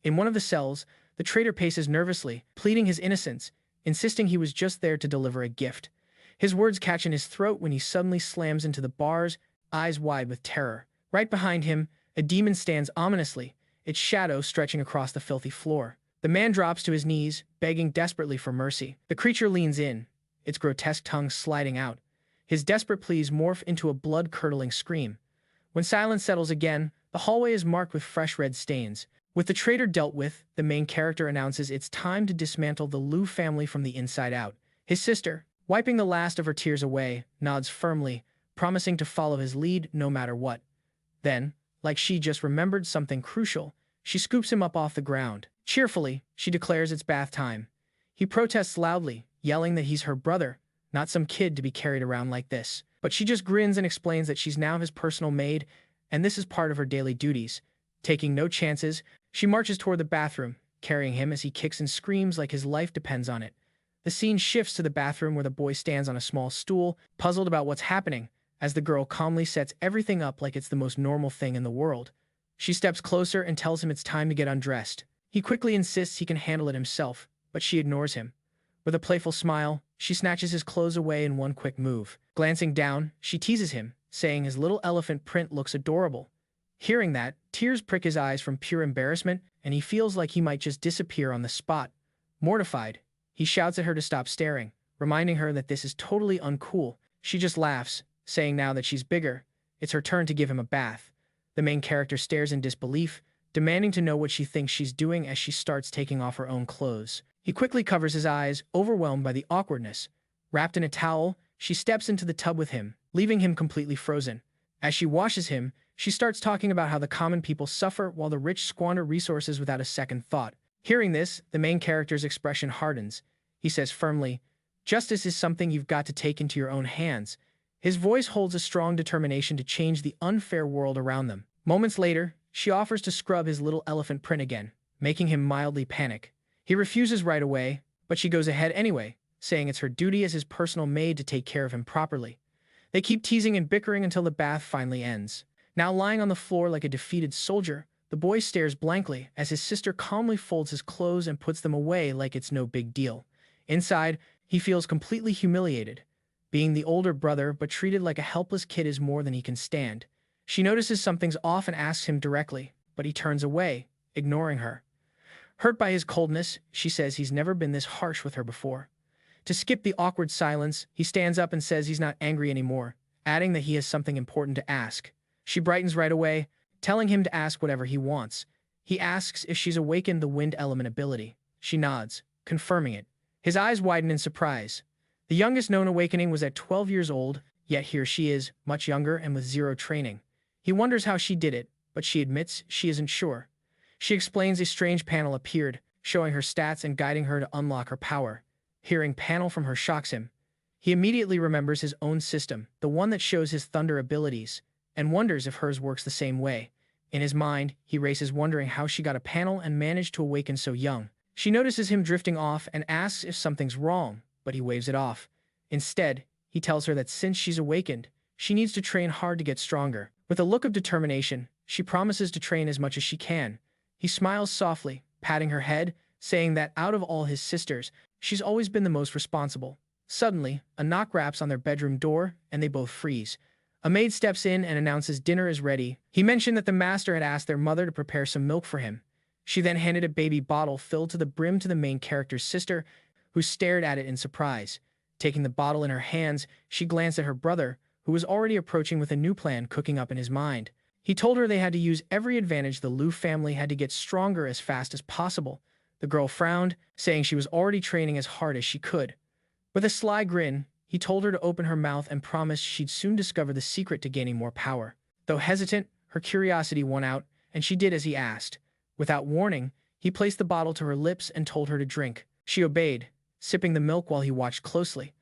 In one of the cells, the traitor paces nervously, pleading his innocence, insisting he was just there to deliver a gift. His words catch in his throat when he suddenly slams into the bars, eyes wide with terror. Right behind him, a demon stands ominously, its shadow stretching across the filthy floor. The man drops to his knees, begging desperately for mercy. The creature leans in, its grotesque tongue sliding out. His desperate pleas morph into a blood-curdling scream. When silence settles again, the hallway is marked with fresh red stains. With the traitor dealt with, the main character announces it's time to dismantle the Louu family from the inside out. His sister, wiping the last of her tears away, nods firmly, promising to follow his lead no matter what. Then, like she just remembered something crucial, she scoops him up off the ground. Cheerfully, she declares it's bath time. He protests loudly, yelling that he's her brother, not some kid to be carried around like this. But she just grins and explains that she's now his personal maid, and this is part of her daily duties. Taking no chances, she marches toward the bathroom, carrying him as he kicks and screams like his life depends on it. The scene shifts to the bathroom where the boy stands on a small stool, puzzled about what's happening, as the girl calmly sets everything up like it's the most normal thing in the world. She steps closer and tells him it's time to get undressed. He quickly insists he can handle it himself, but she ignores him. With a playful smile, she snatches his clothes away in one quick move. Glancing down, she teases him, saying his little elephant print looks adorable. Hearing that, tears prick his eyes from pure embarrassment, and he feels like he might just disappear on the spot. Mortified, he shouts at her to stop staring, reminding her that this is totally uncool. She just laughs, saying now that she's bigger, it's her turn to give him a bath. The main character stares in disbelief, demanding to know what she thinks she's doing as she starts taking off her own clothes. He quickly covers his eyes, overwhelmed by the awkwardness. Wrapped in a towel, she steps into the tub with him, leaving him completely frozen. As she washes him, she starts talking about how the common people suffer while the rich squander resources without a second thought. Hearing this, the main character's expression hardens. He says firmly, "Justice is something you've got to take into your own hands." His voice holds a strong determination to change the unfair world around them. Moments later, she offers to scrub his little elephant print again, making him mildly panic. He refuses right away, but she goes ahead anyway, saying it's her duty as his personal maid to take care of him properly. They keep teasing and bickering until the bath finally ends. Now lying on the floor like a defeated soldier, the boy stares blankly as his sister calmly folds his clothes and puts them away like it's no big deal. Inside, he feels completely humiliated. Being the older brother but treated like a helpless kid is more than he can stand. She notices something's off and asks him directly, but he turns away, ignoring her. Hurt by his coldness, she says he's never been this harsh with her before. To skip the awkward silence, he stands up and says he's not angry anymore, adding that he has something important to ask. She brightens right away, telling him to ask whatever he wants. He asks if she's awakened the wind element ability. She nods, confirming it. His eyes widen in surprise. The youngest known awakening was at 12 years old, yet here she is, much younger and with zero training. He wonders how she did it, but she admits she isn't sure. She explains a strange panel appeared, showing her stats and guiding her to unlock her power. Hearing panel from her shocks him. He immediately remembers his own system, the one that shows his thunder abilities, and wonders if hers works the same way. In his mind, he races wondering how she got a panel and managed to awaken so young. She notices him drifting off and asks if something's wrong, but he waves it off. Instead, he tells her that since she's awakened, she needs to train hard to get stronger. With a look of determination, she promises to train as much as she can. He smiles softly, patting her head, saying that out of all his sisters, she's always been the most responsible. Suddenly, a knock raps on their bedroom door, and they both freeze. A maid steps in and announces dinner is ready. He mentioned that the master had asked their mother to prepare some milk for him. She then handed a baby bottle filled to the brim to the main character's sister, who stared at it in surprise. Taking the bottle in her hands, she glanced at her brother, who was already approaching with a new plan cooking up in his mind. He told her they had to use every advantage the Louu family had to get stronger as fast as possible. The girl frowned, saying she was already training as hard as she could. With a sly grin, he told her to open her mouth and promised she'd soon discover the secret to gaining more power. Though hesitant, her curiosity won out, and she did as he asked. Without warning, he placed the bottle to her lips and told her to drink. She obeyed, sipping the milk while he watched closely.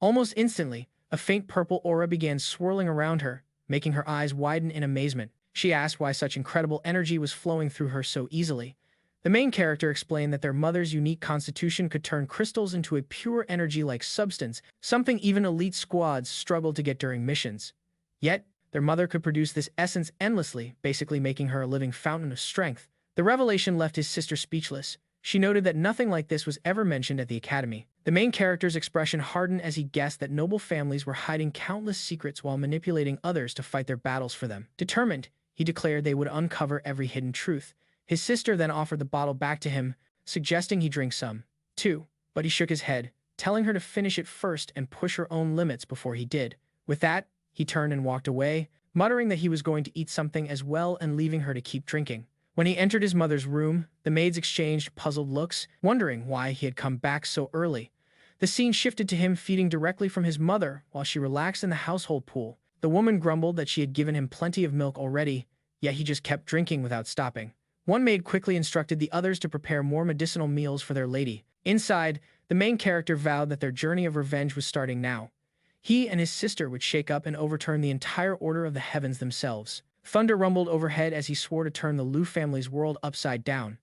Almost instantly, a faint purple aura began swirling around her, making her eyes widen in amazement. She asked why such incredible energy was flowing through her so easily. The main character explained that their mother's unique constitution could turn crystals into a pure energy-like substance, something even elite squads struggled to get during missions. Yet, their mother could produce this essence endlessly, basically making her a living fountain of strength. The revelation left his sister speechless. She noted that nothing like this was ever mentioned at the academy. The main character's expression hardened as he guessed that noble families were hiding countless secrets while manipulating others to fight their battles for them. Determined, he declared they would uncover every hidden truth. His sister then offered the bottle back to him, suggesting he drink some, too, but he shook his head, telling her to finish it first and push her own limits before he did. With that, he turned and walked away, muttering that he was going to eat something as well and leaving her to keep drinking. When he entered his mother's room, the maids exchanged puzzled looks, wondering why he had come back so early. The scene shifted to him feeding directly from his mother while she relaxed in the household pool. The woman grumbled that she had given him plenty of milk already, yet he just kept drinking without stopping. One maid quickly instructed the others to prepare more medicinal meals for their lady. Inside, the main character vowed that their journey of revenge was starting now. He and his sister would shake up and overturn the entire order of the heavens themselves. Thunder rumbled overhead as he swore to turn the Louu family's world upside down.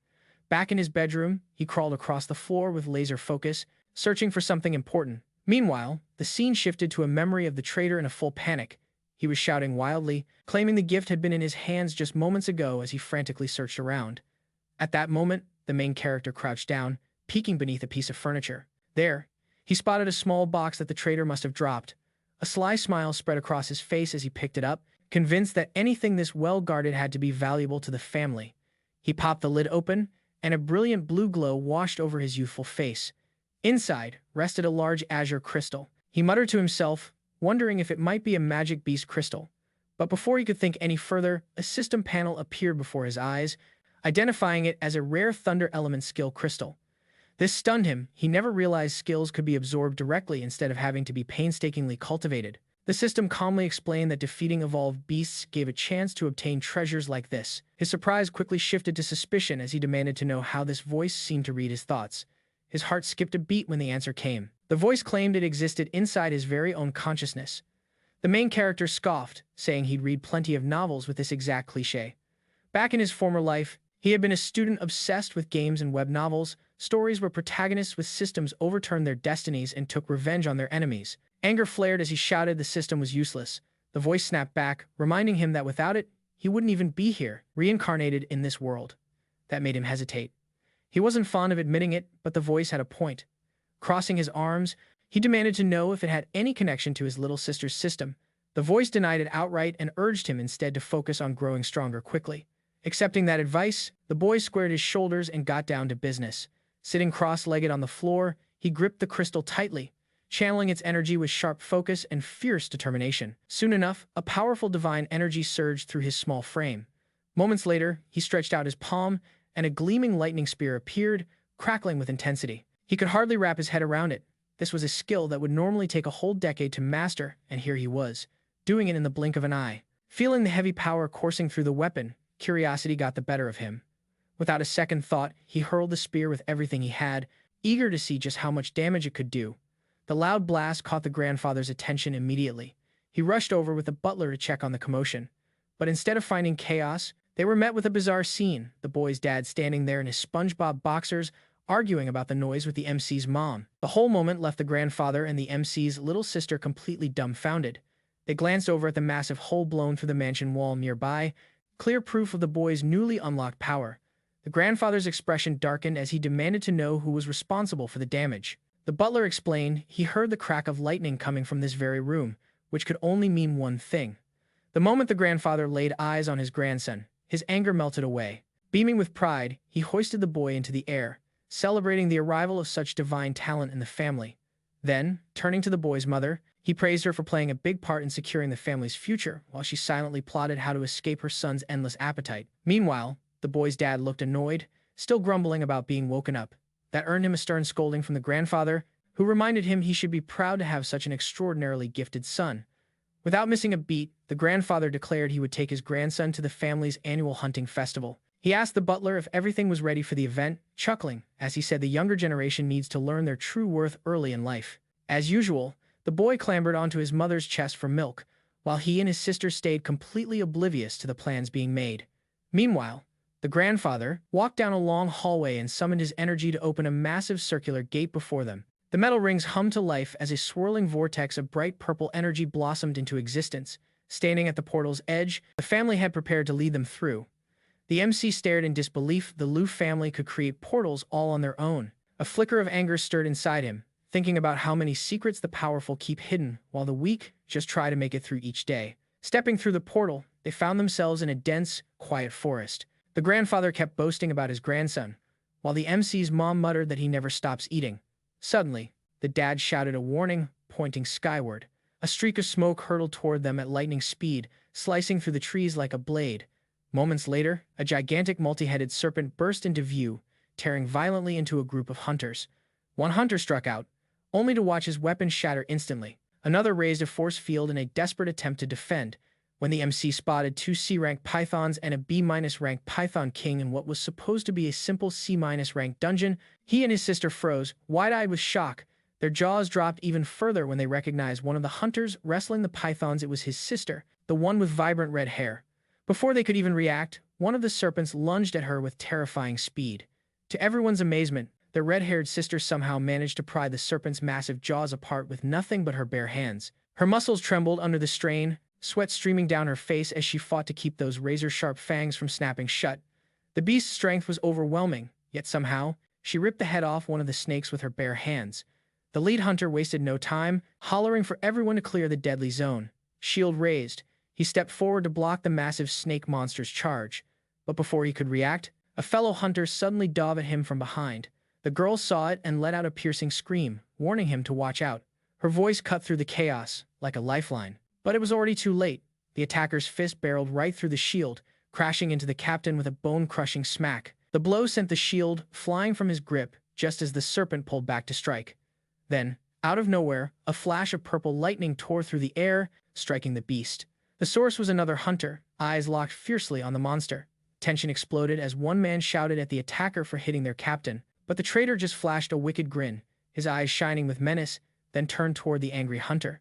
Back in his bedroom, he crawled across the floor with laser focus, searching for something important. Meanwhile, the scene shifted to a memory of the traitor in a full panic. He was shouting wildly, claiming the gift had been in his hands just moments ago as he frantically searched around. At that moment, the main character crouched down, peeking beneath a piece of furniture. There, he spotted a small box that the traitor must have dropped. A sly smile spread across his face as he picked it up, convinced that anything this well-guarded had to be valuable to the family. He popped the lid open, and a brilliant blue glow washed over his youthful face. Inside rested a large azure crystal. He muttered to himself, wondering if it might be a magic beast crystal. But before he could think any further, a system panel appeared before his eyes, identifying it as a rare thunder element skill crystal. This stunned him. He never realized skills could be absorbed directly instead of having to be painstakingly cultivated. The system calmly explained that defeating evolved beasts gave a chance to obtain treasures like this. His surprise quickly shifted to suspicion as he demanded to know how this voice seemed to read his thoughts. His heart skipped a beat when the answer came. The voice claimed it existed inside his very own consciousness. The main character scoffed, saying he'd read plenty of novels with this exact cliché. Back in his former life, he had been a student obsessed with games and web novels, stories where protagonists with systems overturned their destinies and took revenge on their enemies. Anger flared as he shouted the system was useless. The voice snapped back, reminding him that without it, he wouldn't even be here, reincarnated in this world. That made him hesitate. He wasn't fond of admitting it, but the voice had a point. Crossing his arms, he demanded to know if it had any connection to his little sister's system. The voice denied it outright and urged him instead to focus on growing stronger quickly. Accepting that advice, the boy squared his shoulders and got down to business. Sitting cross-legged on the floor, he gripped the crystal tightly, channeling its energy with sharp focus and fierce determination. Soon enough, a powerful divine energy surged through his small frame. Moments later, he stretched out his palm, and a gleaming lightning spear appeared, crackling with intensity. He could hardly wrap his head around it. This was a skill that would normally take a whole decade to master, and here he was, doing it in the blink of an eye. Feeling the heavy power coursing through the weapon, curiosity got the better of him. Without a second thought, he hurled the spear with everything he had, eager to see just how much damage it could do. The loud blast caught the grandfather's attention immediately. He rushed over with the butler to check on the commotion. But instead of finding chaos, They were met with a bizarre scene, the boy's dad standing there in his SpongeBob boxers, arguing about the noise with the MC's mom. The whole moment left the grandfather and the MC's little sister completely dumbfounded. They glanced over at the massive hole blown through the mansion wall nearby, clear proof of the boy's newly unlocked power. The grandfather's expression darkened as he demanded to know who was responsible for the damage. The butler explained he heard the crack of lightning coming from this very room, which could only mean one thing. The moment the grandfather laid eyes on his grandson, his anger melted away. Beaming with pride, he hoisted the boy into the air, celebrating the arrival of such divine talent in the family. Then, turning to the boy's mother, he praised her for playing a big part in securing the family's future, while she silently plotted how to escape her son's endless appetite. Meanwhile, the boy's dad looked annoyed, still grumbling about being woken up. That earned him a stern scolding from the grandfather, who reminded him he should be proud to have such an extraordinarily gifted son. Without missing a beat, the grandfather declared he would take his grandson to the family's annual hunting festival. He asked the butler if everything was ready for the event, chuckling, as he said the younger generation needs to learn their true worth early in life. As usual, the boy clambered onto his mother's chest for milk, while he and his sister stayed completely oblivious to the plans being made. Meanwhile, the grandfather walked down a long hallway and summoned his energy to open a massive circular gate before them. The metal rings hummed to life as a swirling vortex of bright purple energy blossomed into existence. Standing at the portal's edge, the family had prepared to lead them through. The MC stared in disbelief. The Louu family could create portals all on their own. A flicker of anger stirred inside him, thinking about how many secrets the powerful keep hidden while the weak just try to make it through each day. Stepping through the portal, they found themselves in a dense, quiet forest. The grandfather kept boasting about his grandson, while the MC's mom muttered that he never stops eating. Suddenly, the dad shouted a warning, pointing skyward. A streak of smoke hurtled toward them at lightning speed, slicing through the trees like a blade. Moments later, a gigantic multi-headed serpent burst into view, tearing violently into a group of hunters. One hunter struck out, only to watch his weapon shatter instantly. Another raised a force field in a desperate attempt to defend. When the MC spotted 2 C-rank pythons and a B-rank python king in what was supposed to be a simple C-rank dungeon, he and his sister froze, wide-eyed with shock. Their jaws dropped even further when they recognized one of the hunters wrestling the pythons. It was his sister, the one with vibrant red hair. Before they could even react, one of the serpents lunged at her with terrifying speed. To everyone's amazement, their red-haired sister somehow managed to pry the serpent's massive jaws apart with nothing but her bare hands. Her muscles trembled under the strain, sweat streaming down her face as she fought to keep those razor-sharp fangs from snapping shut. The beast's strength was overwhelming, yet somehow, she ripped the head off one of the snakes with her bare hands. The lead hunter wasted no time, hollering for everyone to clear the deadly zone. Shield raised, he stepped forward to block the massive snake monster's charge. But before he could react, a fellow hunter suddenly dove at him from behind. The girl saw it and let out a piercing scream, warning him to watch out. Her voice cut through the chaos, like a lifeline. But it was already too late. The attacker's fist barreled right through the shield, crashing into the captain with a bone-crushing smack. The blow sent the shield flying from his grip just as the serpent pulled back to strike. Then, out of nowhere, a flash of purple lightning tore through the air, striking the beast. The source was another hunter, eyes locked fiercely on the monster. Tension exploded as one man shouted at the attacker for hitting their captain, but the traitor just flashed a wicked grin, his eyes shining with menace, then turned toward the angry hunter.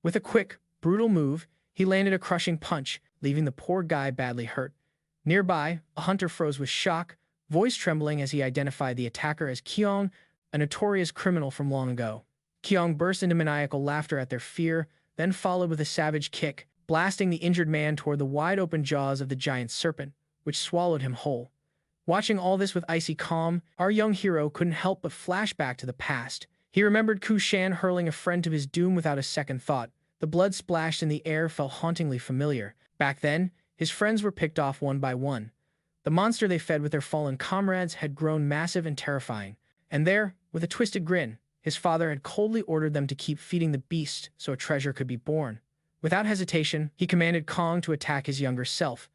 With a quick, brutal move, he landed a crushing punch, leaving the poor guy badly hurt. Nearby, a hunter froze with shock, voice trembling as he identified the attacker as Keong, a notorious criminal from long ago. Keong burst into maniacal laughter at their fear, then followed with a savage kick, blasting the injured man toward the wide-open jaws of the giant serpent, which swallowed him whole. Watching all this with icy calm, our young hero couldn't help but flash back to the past. He remembered Ku Shan hurling a friend to his doom without a second thought. The blood splashed in the air felt hauntingly familiar. Back then, his friends were picked off one by one. The monster they fed with their fallen comrades had grown massive and terrifying. And there, with a twisted grin, his father had coldly ordered them to keep feeding the beast so a treasure could be born. Without hesitation, he commanded Kong to attack his younger self.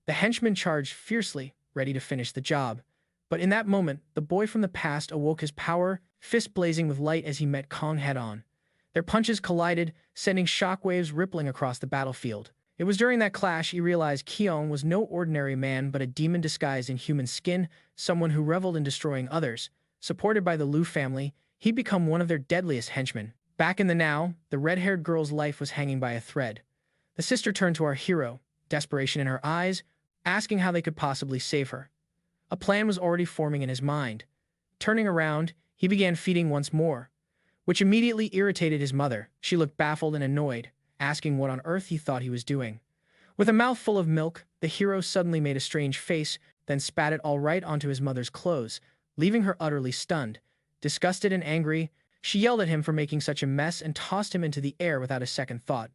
The henchman charged fiercely, ready to finish the job. But in that moment, the boy from the past awoke his power, fist blazing with light as he met Kong head-on. Their punches collided, sending shockwaves rippling across the battlefield. It was during that clash he realized Keong was no ordinary man but a demon disguised in human skin, someone who reveled in destroying others. Supported by the Louu family, he'd become one of their deadliest henchmen. Back in the now, the red-haired girl's life was hanging by a thread. The sister turned to our hero, desperation in her eyes, asking how they could possibly save her. A plan was already forming in his mind. Turning around, he began feeding once more, which immediately irritated his mother. She looked baffled and annoyed, asking what on earth he thought he was doing. With a mouth full of milk, the hero suddenly made a strange face, then spat it all right onto his mother's clothes, leaving her utterly stunned. Disgusted and angry, she yelled at him for making such a mess and tossed him into the air without a second thought.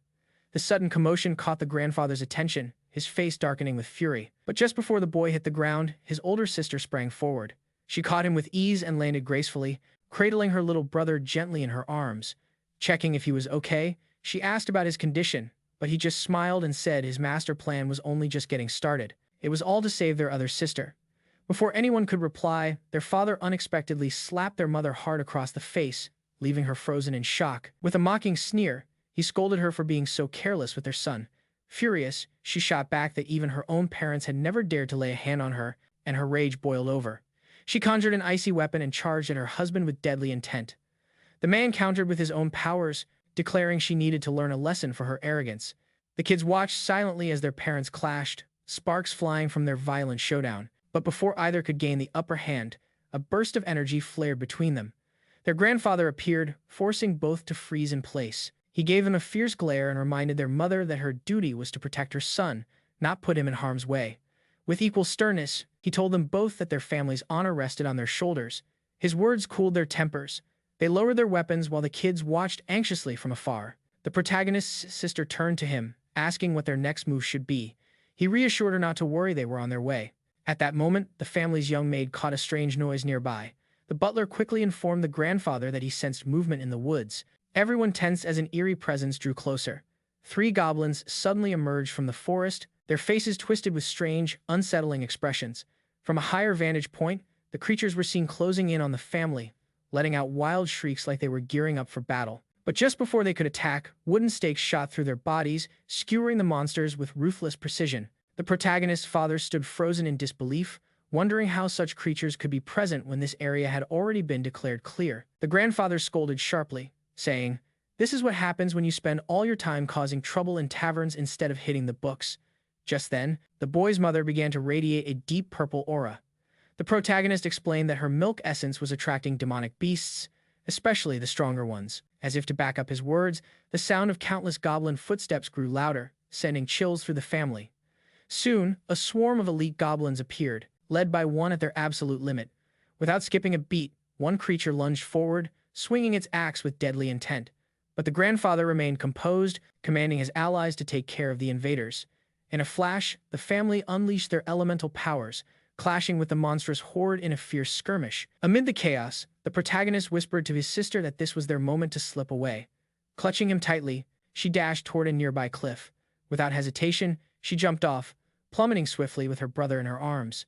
The sudden commotion caught the grandfather's attention, his face darkening with fury. But just before the boy hit the ground, his older sister sprang forward. She caught him with ease and landed gracefully, cradling her little brother gently in her arms. Checking if he was okay, she asked about his condition, but he just smiled and said his master plan was only just getting started. It was all to save their other sister. Before anyone could reply, their father unexpectedly slapped their mother hard across the face, leaving her frozen in shock. With a mocking sneer, he scolded her for being so careless with their son. Furious, she shot back that even her own parents had never dared to lay a hand on her, and her rage boiled over. She conjured an icy weapon and charged at her husband with deadly intent. The man countered with his own powers, declaring she needed to learn a lesson for her arrogance. The kids watched silently as their parents clashed, sparks flying from their violent showdown. But before either could gain the upper hand, a burst of energy flared between them. Their grandfather appeared, forcing both to freeze in place. He gave them a fierce glare and reminded their mother that her duty was to protect her son, not put him in harm's way. With equal sternness, he told them both that their family's honor rested on their shoulders. His words cooled their tempers. They lowered their weapons while the kids watched anxiously from afar. The protagonist's sister turned to him, asking what their next move should be. He reassured her not to worry, they were on their way. At that moment, the family's young maid caught a strange noise nearby. The butler quickly informed the grandfather that he sensed movement in the woods. Everyone tensed as an eerie presence drew closer. 3 goblins suddenly emerged from the forest, their faces twisted with strange, unsettling expressions. From a higher vantage point, the creatures were seen closing in on the family, letting out wild shrieks like they were gearing up for battle. But just before they could attack, wooden stakes shot through their bodies, skewering the monsters with ruthless precision. The protagonist's father stood frozen in disbelief, wondering how such creatures could be present when this area had already been declared clear. The grandfather scolded sharply, saying, "This is what happens when you spend all your time causing trouble in taverns instead of hitting the books." Just then, the boy's mother began to radiate a deep purple aura. The protagonist explained that her milk essence was attracting demonic beasts, especially the stronger ones. As if to back up his words, the sound of countless goblin footsteps grew louder, sending chills through the family. Soon, a swarm of elite goblins appeared, led by one at their absolute limit. Without skipping a beat, one creature lunged forward, swinging its axe with deadly intent. But the grandfather remained composed, commanding his allies to take care of the invaders. In a flash, the family unleashed their elemental powers, clashing with the monstrous horde in a fierce skirmish. Amid the chaos, the protagonist whispered to his sister that this was their moment to slip away. Clutching him tightly, she dashed toward a nearby cliff. Without hesitation, she jumped off, plummeting swiftly with her brother in her arms.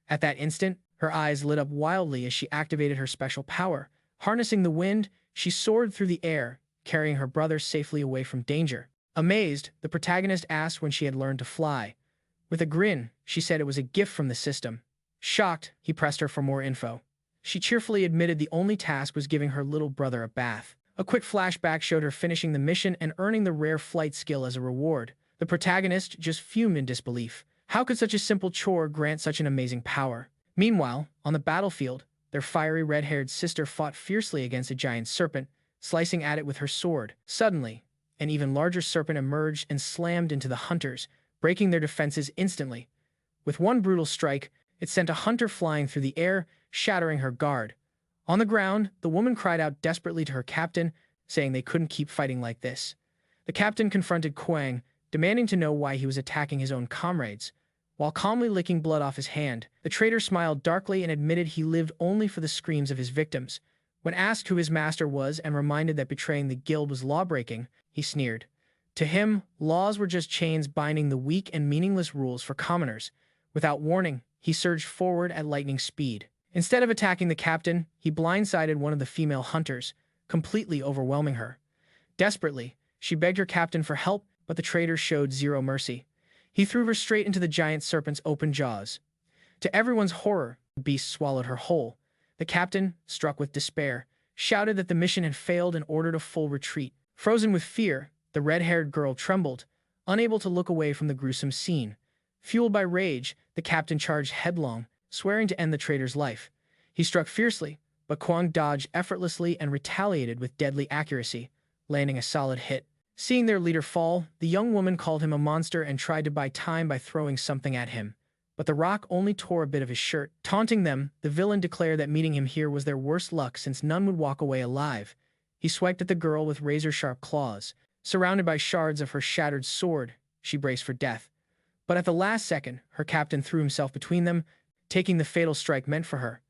At that instant, her eyes lit up wildly as she activated her special power. Harnessing the wind, she soared through the air, carrying her brother safely away from danger. Amazed, the protagonist asked when she had learned to fly. With a grin, she said it was a gift from the system. Shocked, he pressed her for more info. She cheerfully admitted the only task was giving her little brother a bath. A quick flashback showed her finishing the mission and earning the rare flight skill as a reward. The protagonist just fumed in disbelief. How could such a simple chore grant such an amazing power? Meanwhile, on the battlefield, their fiery red-haired sister fought fiercely against a giant serpent, slicing at it with her sword. Suddenly, an even larger serpent emerged and slammed into the hunters, breaking their defenses instantly. With one brutal strike, it sent a hunter flying through the air, shattering her guard. On the ground, the woman cried out desperately to her captain, saying they couldn't keep fighting like this. The captain confronted Quang, demanding to know why he was attacking his own comrades. While calmly licking blood off his hand, the traitor smiled darkly and admitted he lived only for the screams of his victims. When asked who his master was and reminded that betraying the guild was law-breaking, he sneered. To him, laws were just chains binding the weak and meaningless rules for commoners. Without warning, he surged forward at lightning speed. Instead of attacking the captain, he blindsided one of the female hunters, completely overwhelming her. Desperately, she begged her captain for help, but the traitor showed zero mercy. He threw her straight into the giant serpent's open jaws. To everyone's horror, the beast swallowed her whole. The captain, struck with despair, shouted that the mission had failed and ordered a full retreat. Frozen with fear, the red-haired girl trembled, unable to look away from the gruesome scene. Fueled by rage, the captain charged headlong, swearing to end the traitor's life. He struck fiercely, but Kwang dodged effortlessly and retaliated with deadly accuracy, landing a solid hit. Seeing their leader fall, the young woman called him a monster and tried to buy time by throwing something at him. But the rock only tore a bit of his shirt. Taunting them, the villain declared that meeting him here was their worst luck since none would walk away alive. He swiped at the girl with razor-sharp claws. Surrounded by shards of her shattered sword, she braced for death. But at the last second, her captain threw himself between them, taking the fatal strike meant for her.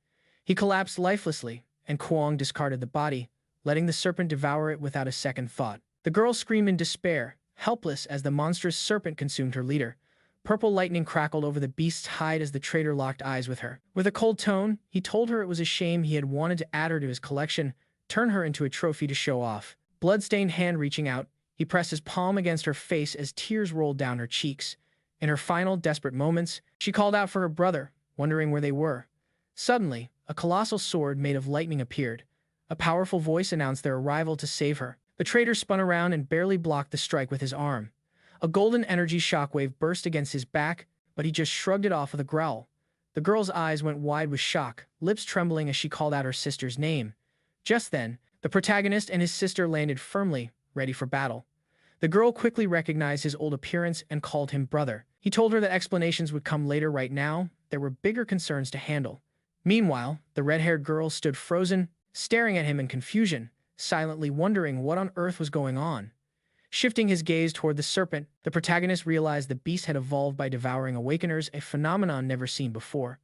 He collapsed lifelessly, and Kwang discarded the body, letting the serpent devour it without a second thought. The girl screamed in despair, helpless as the monstrous serpent consumed her leader. Purple lightning crackled over the beast's hide as the traitor locked eyes with her. With a cold tone, he told her it was a shame he had wanted to add her to his collection, turn her into a trophy to show off. Blood-stained hand reaching out, he pressed his palm against her face as tears rolled down her cheeks. In her final, desperate moments, she called out for her brother, wondering where they were. Suddenly, a colossal sword made of lightning appeared. A powerful voice announced their arrival to save her. The traitor spun around and barely blocked the strike with his arm. A golden energy shockwave burst against his back, but he just shrugged it off with a growl. The girl's eyes went wide with shock, lips trembling as she called out her sister's name. Just then, the protagonist and his sister landed firmly, ready for battle. The girl quickly recognized his old appearance and called him brother. He told her that explanations would come later. Right now, there were bigger concerns to handle. Meanwhile, the red-haired girl stood frozen, staring at him in confusion, silently wondering what on earth was going on. Shifting his gaze toward the serpent, the protagonist realized the beast had evolved by devouring awakeners, a phenomenon never seen before.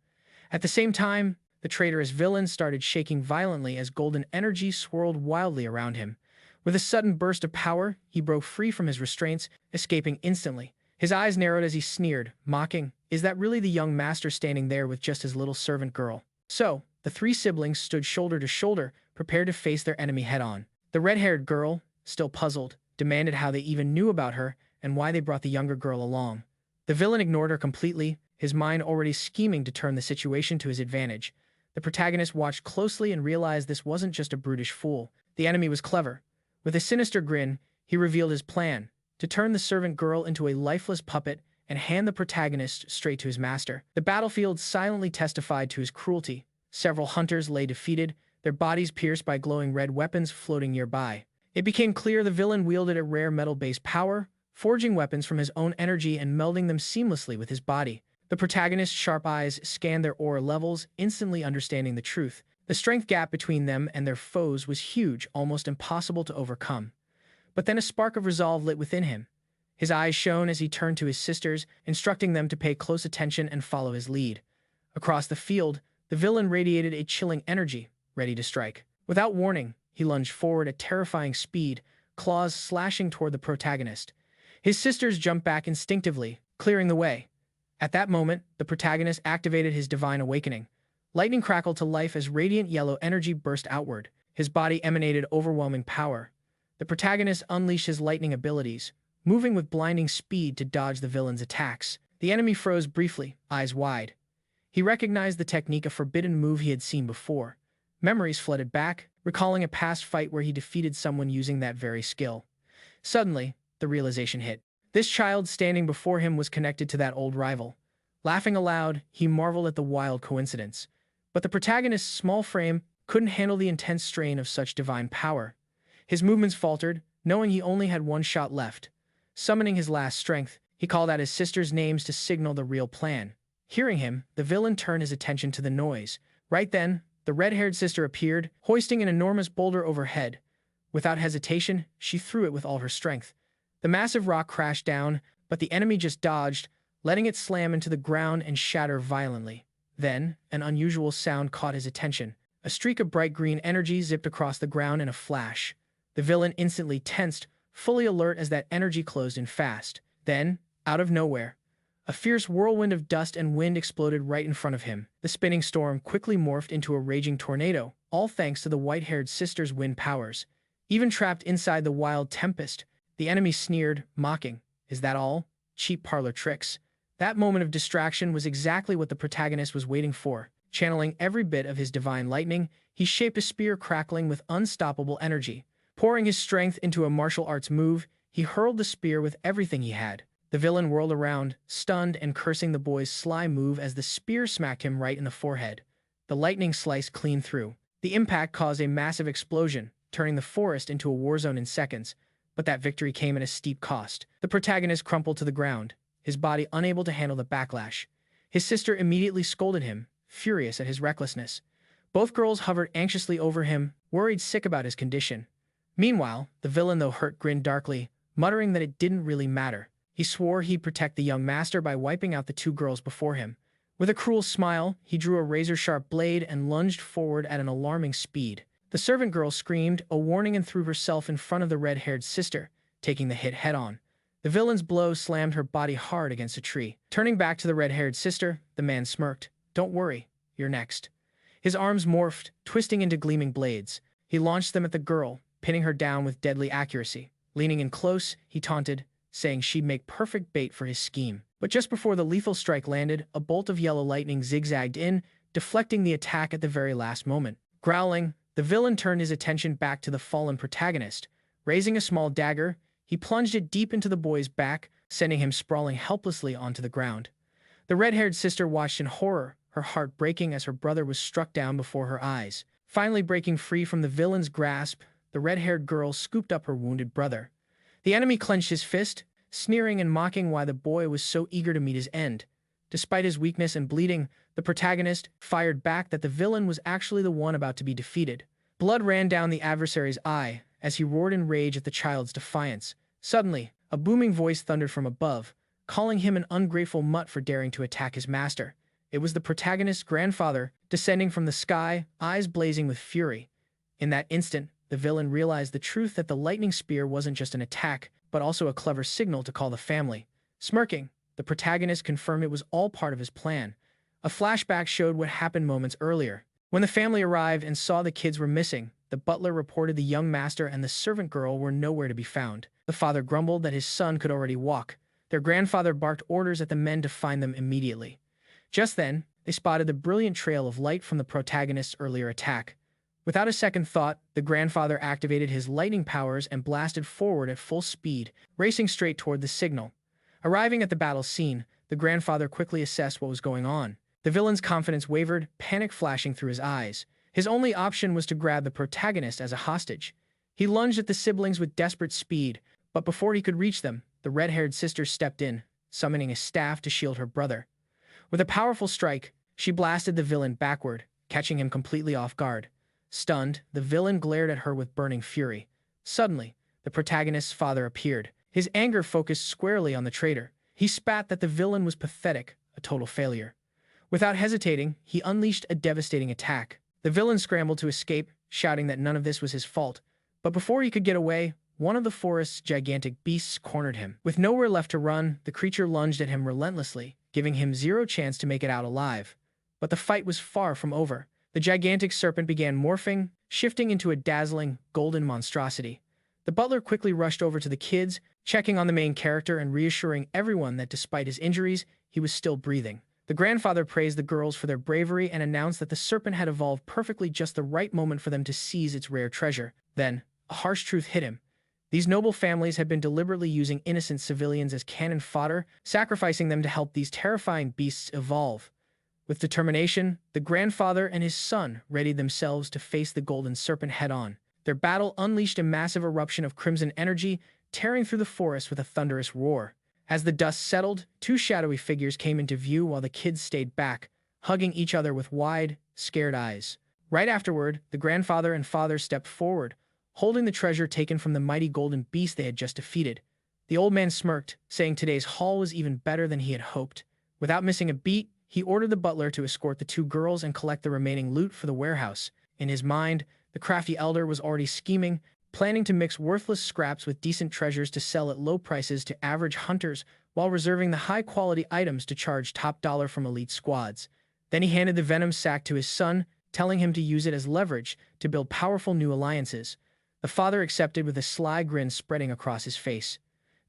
At the same time, the traitorous villain started shaking violently as golden energy swirled wildly around him. With a sudden burst of power, he broke free from his restraints, escaping instantly. His eyes narrowed as he sneered, mocking, "Is that really the young master standing there with just his little servant girl?" So, the three siblings stood shoulder to shoulder, prepared to face their enemy head-on. The red-haired girl, still puzzled, demanded how they even knew about her and why they brought the younger girl along. The villain ignored her completely, his mind already scheming to turn the situation to his advantage. The protagonist watched closely and realized this wasn't just a brutish fool. The enemy was clever. With a sinister grin, he revealed his plan, to turn the servant girl into a lifeless puppet and hand the protagonist straight to his master. The battlefield silently testified to his cruelty. Several hunters lay defeated, their bodies pierced by glowing red weapons floating nearby. It became clear the villain wielded a rare metal-based power, forging weapons from his own energy and melding them seamlessly with his body. The protagonist's sharp eyes scanned their aura levels, instantly understanding the truth. The strength gap between them and their foes was huge, almost impossible to overcome. But then a spark of resolve lit within him. His eyes shone as he turned to his sisters, instructing them to pay close attention and follow his lead. Across the field, the villain radiated a chilling energy, ready to strike. Without warning, he lunged forward at terrifying speed, claws slashing toward the protagonist. His sisters jumped back instinctively, clearing the way. At that moment, the protagonist activated his divine awakening. Lightning crackled to life as radiant yellow energy burst outward. His body emanated overwhelming power. The protagonist unleashed his lightning abilities, moving with blinding speed to dodge the villain's attacks. The enemy froze briefly, eyes wide. He recognized the technique, a forbidden move he had seen before. Memories flooded back, recalling a past fight where he defeated someone using that very skill. Suddenly, the realization hit. This child standing before him was connected to that old rival. Laughing aloud, he marveled at the wild coincidence. But the protagonist's small frame couldn't handle the intense strain of such divine power. His movements faltered, knowing he only had one shot left. Summoning his last strength, he called out his sisters' names to signal the real plan. Hearing him, the villain turned his attention to the noise. Right then, the red-haired sister appeared, hoisting an enormous boulder overhead. Without hesitation, she threw it with all her strength. The massive rock crashed down, but the enemy just dodged, letting it slam into the ground and shatter violently. Then, an unusual sound caught his attention. A streak of bright green energy zipped across the ground in a flash. The villain instantly tensed, fully alert as that energy closed in fast. Then, out of nowhere, a fierce whirlwind of dust and wind exploded right in front of him. The spinning storm quickly morphed into a raging tornado, all thanks to the white-haired sister's wind powers. Even trapped inside the wild tempest, the enemy sneered, mocking, "Is that all? Cheap parlor tricks." That moment of distraction was exactly what the protagonist was waiting for. Channeling every bit of his divine lightning, he shaped a spear crackling with unstoppable energy. Pouring his strength into a martial arts move, he hurled the spear with everything he had. The villain whirled around, stunned and cursing the boy's sly move as the spear smacked him right in the forehead. The lightning sliced clean through. The impact caused a massive explosion, turning the forest into a war zone in seconds, but that victory came at a steep cost. The protagonist crumpled to the ground, his body unable to handle the backlash. His sister immediately scolded him, furious at his recklessness. Both girls hovered anxiously over him, worried sick about his condition. Meanwhile, the villain, though hurt, grinned darkly, muttering that it didn't really matter. He swore he'd protect the young master by wiping out the two girls before him. With a cruel smile, he drew a razor-sharp blade and lunged forward at an alarming speed. The servant girl screamed a warning and threw herself in front of the red-haired sister, taking the hit head-on. The villain's blow slammed her body hard against a tree. Turning back to the red-haired sister, the man smirked. "Don't worry, you're next." His arms morphed, twisting into gleaming blades. He launched them at the girl, pinning her down with deadly accuracy. Leaning in close, he taunted, saying she'd make perfect bait for his scheme. But just before the lethal strike landed, a bolt of yellow lightning zigzagged in, deflecting the attack at the very last moment. Growling, the villain turned his attention back to the fallen protagonist. Raising a small dagger, he plunged it deep into the boy's back, sending him sprawling helplessly onto the ground. The red-haired sister watched in horror, her heart breaking as her brother was struck down before her eyes. Finally breaking free from the villain's grasp, the red-haired girl scooped up her wounded brother. The enemy clenched his fist, sneering and mocking why the boy was so eager to meet his end. Despite his weakness and bleeding, the protagonist fired back that the villain was actually the one about to be defeated. Blood ran down the adversary's eye as he roared in rage at the child's defiance. Suddenly, a booming voice thundered from above, calling him an ungrateful mutt for daring to attack his master. It was the protagonist's grandfather, descending from the sky, eyes blazing with fury. In that instant, the villain realized the truth that the lightning spear wasn't just an attack, but also a clever signal to call the family. Smirking, the protagonist confirmed it was all part of his plan. A flashback showed what happened moments earlier. When the family arrived and saw the kids were missing, the butler reported the young master and the servant girl were nowhere to be found. The father grumbled that his son could already walk. Their grandfather barked orders at the men to find them immediately. Just then, they spotted the brilliant trail of light from the protagonist's earlier attack. Without a second thought, the grandfather activated his lightning powers and blasted forward at full speed, racing straight toward the signal. Arriving at the battle scene, the grandfather quickly assessed what was going on. The villain's confidence wavered, panic flashing through his eyes. His only option was to grab the protagonist as a hostage. He lunged at the siblings with desperate speed, but before he could reach them, the red-haired sister stepped in, summoning a staff to shield her brother. With a powerful strike, she blasted the villain backward, catching him completely off guard. Stunned, the villain glared at her with burning fury. Suddenly, the protagonist's father appeared, his anger focused squarely on the traitor. He spat that the villain was pathetic, a total failure. Without hesitating, he unleashed a devastating attack. The villain scrambled to escape, shouting that none of this was his fault. But before he could get away, one of the forest's gigantic beasts cornered him. With nowhere left to run, the creature lunged at him relentlessly, giving him zero chance to make it out alive. But the fight was far from over. The gigantic serpent began morphing, shifting into a dazzling, golden monstrosity. The butler quickly rushed over to the kids, checking on the main character and reassuring everyone that despite his injuries, he was still breathing. The grandfather praised the girls for their bravery and announced that the serpent had evolved perfectly just the right moment for them to seize its rare treasure. Then, a harsh truth hit him. These noble families had been deliberately using innocent civilians as cannon fodder, sacrificing them to help these terrifying beasts evolve. With determination, the grandfather and his son readied themselves to face the golden serpent head-on. Their battle unleashed a massive eruption of crimson energy, tearing through the forest with a thunderous roar. As the dust settled, two shadowy figures came into view while the kids stayed back, hugging each other with wide, scared eyes. Right afterward, the grandfather and father stepped forward, holding the treasure taken from the mighty golden beast they had just defeated. The old man smirked, saying today's haul was even better than he had hoped. Without missing a beat, he ordered the butler to escort the two girls and collect the remaining loot for the warehouse. In his mind, the crafty elder was already scheming, planning to mix worthless scraps with decent treasures to sell at low prices to average hunters while reserving the high-quality items to charge top dollar from elite squads. Then he handed the venom sack to his son, telling him to use it as leverage to build powerful new alliances. The father accepted with a sly grin spreading across his face.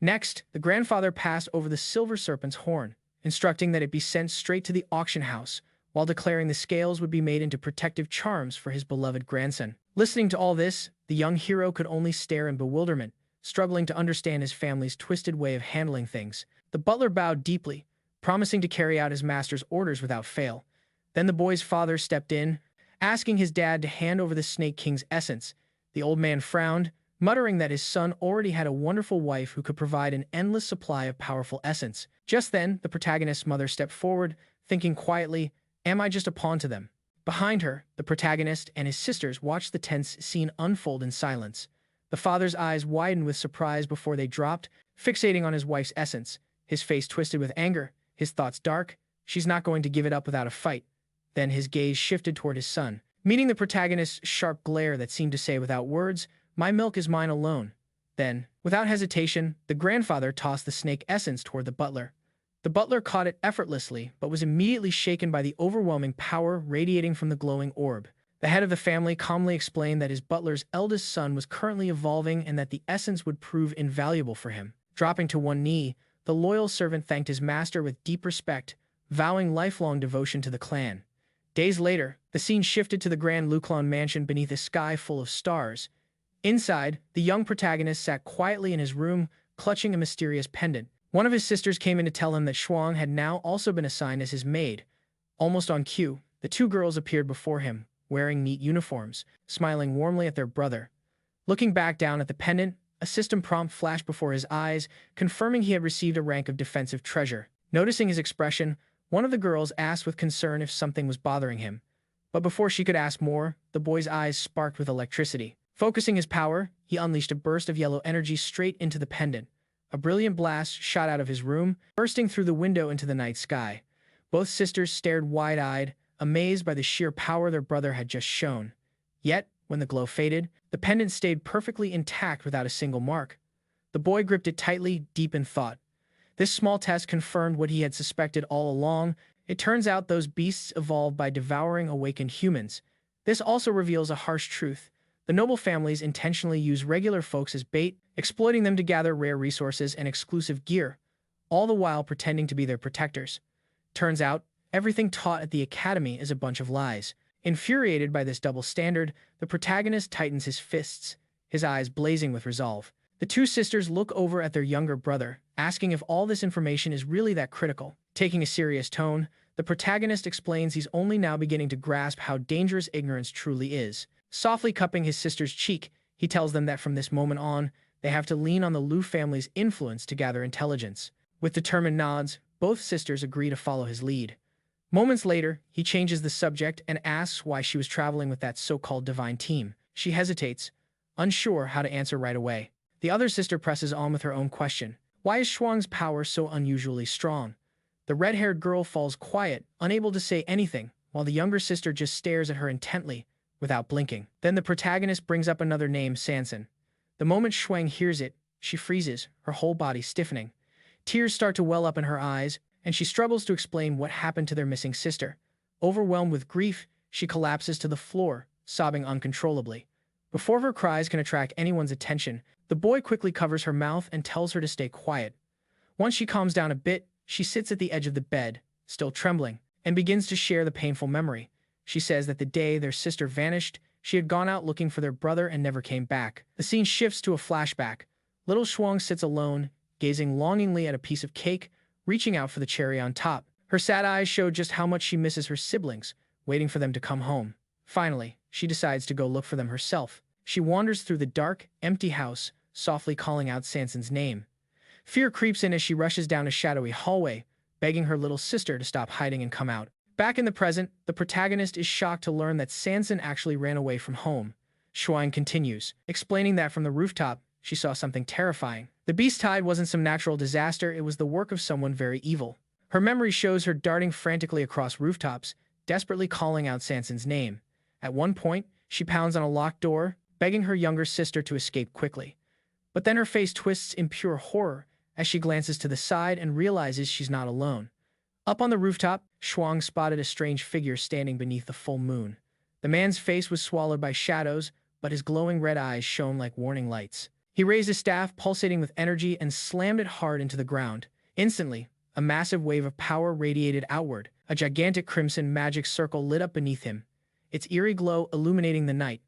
Next, the grandfather passed over the silver serpent's horn, instructing that it be sent straight to the auction house, while declaring the scales would be made into protective charms for his beloved grandson. Listening to all this, the young hero could only stare in bewilderment, struggling to understand his family's twisted way of handling things. The butler bowed deeply, promising to carry out his master's orders without fail. Then the boy's father stepped in, asking his dad to hand over the Snake King's essence. The old man frowned, muttering that his son already had a wonderful wife who could provide an endless supply of powerful essence. Just then, the protagonist's mother stepped forward, thinking quietly, "Am I just a pawn to them?" Behind her, the protagonist and his sisters watched the tense scene unfold in silence. The father's eyes widened with surprise before they dropped, fixating on his wife's essence. His face twisted with anger, his thoughts dark. She's not going to give it up without a fight. Then his gaze shifted toward his son, meeting the protagonist's sharp glare that seemed to say without words, "My milk is mine alone." Then, without hesitation, the grandfather tossed the snake essence toward the butler. The butler caught it effortlessly, but was immediately shaken by the overwhelming power radiating from the glowing orb. The head of the family calmly explained that his butler's eldest son was currently evolving and that the essence would prove invaluable for him. Dropping to one knee, the loyal servant thanked his master with deep respect, vowing lifelong devotion to the clan. Days later, the scene shifted to the Grand Luclon mansion beneath a sky full of stars. Inside, the young protagonist sat quietly in his room, clutching a mysterious pendant. One of his sisters came in to tell him that Shuang had now also been assigned as his maid. Almost on cue, the two girls appeared before him, wearing neat uniforms, smiling warmly at their brother. Looking back down at the pendant, a system prompt flashed before his eyes, confirming he had received a rank of defensive treasure. Noticing his expression, one of the girls asked with concern if something was bothering him. But before she could ask more, the boy's eyes sparked with electricity. Focusing his power, he unleashed a burst of yellow energy straight into the pendant. A brilliant blast shot out of his room, bursting through the window into the night sky. Both sisters stared wide-eyed, amazed by the sheer power their brother had just shown. Yet, when the glow faded, the pendant stayed perfectly intact without a single mark. The boy gripped it tightly, deep in thought. This small test confirmed what he had suspected all along. It turns out those beasts evolved by devouring awakened humans. This also reveals a harsh truth. The noble families intentionally use regular folks as bait, exploiting them to gather rare resources and exclusive gear, all the while pretending to be their protectors. Turns out, everything taught at the academy is a bunch of lies. Infuriated by this double standard, the protagonist tightens his fists, his eyes blazing with resolve. The two sisters look over at their younger brother, asking if all this information is really that critical. Taking a serious tone, the protagonist explains he's only now beginning to grasp how dangerous ignorance truly is. Softly cupping his sister's cheek, he tells them that from this moment on, they have to lean on the Louu family's influence to gather intelligence. With determined nods, both sisters agree to follow his lead. Moments later, he changes the subject and asks why she was traveling with that so-called divine team. She hesitates, unsure how to answer right away. The other sister presses on with her own question. Why is Shuang's power so unusually strong? The red-haired girl falls quiet, unable to say anything, while the younger sister just stares at her intently, without blinking. Then the protagonist brings up another name, Sansan. The moment Shuang hears it, she freezes, her whole body stiffening. Tears start to well up in her eyes, and she struggles to explain what happened to their missing sister. Overwhelmed with grief, she collapses to the floor, sobbing uncontrollably. Before her cries can attract anyone's attention, the boy quickly covers her mouth and tells her to stay quiet. Once she calms down a bit, she sits at the edge of the bed, still trembling, and begins to share the painful memory. She says that the day their sister vanished, she had gone out looking for their brother and never came back. The scene shifts to a flashback. Little Shuang sits alone, gazing longingly at a piece of cake, reaching out for the cherry on top. Her sad eyes show just how much she misses her siblings, waiting for them to come home. Finally, she decides to go look for them herself. She wanders through the dark, empty house, softly calling out Sansan's name. Fear creeps in as she rushes down a shadowy hallway, begging her little sister to stop hiding and come out. Back in the present, the protagonist is shocked to learn that Sansan actually ran away from home. Shuang continues, explaining that from the rooftop, she saw something terrifying. The beast tide wasn't some natural disaster, it was the work of someone very evil. Her memory shows her darting frantically across rooftops, desperately calling out Sansan's name. At one point, she pounds on a locked door, begging her younger sister to escape quickly. But then her face twists in pure horror as she glances to the side and realizes she's not alone. Up on the rooftop, Shuang spotted a strange figure standing beneath the full moon. The man's face was swallowed by shadows, but his glowing red eyes shone like warning lights. He raised his staff, pulsating with energy, and slammed it hard into the ground. Instantly, a massive wave of power radiated outward. A gigantic crimson magic circle lit up beneath him, its eerie glow illuminating the night.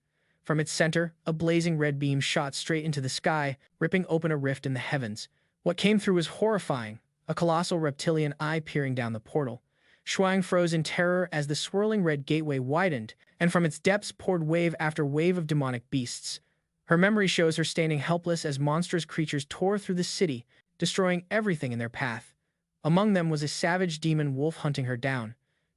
From its center, a blazing red beam shot straight into the sky, ripping open a rift in the heavens. What came through was horrifying, a colossal reptilian eye peering down the portal. Shuang froze in terror as the swirling red gateway widened, and from its depths poured wave after wave of demonic beasts. Her memory shows her standing helpless as monstrous creatures tore through the city, destroying everything in their path. Among them was a savage demon wolf hunting her down.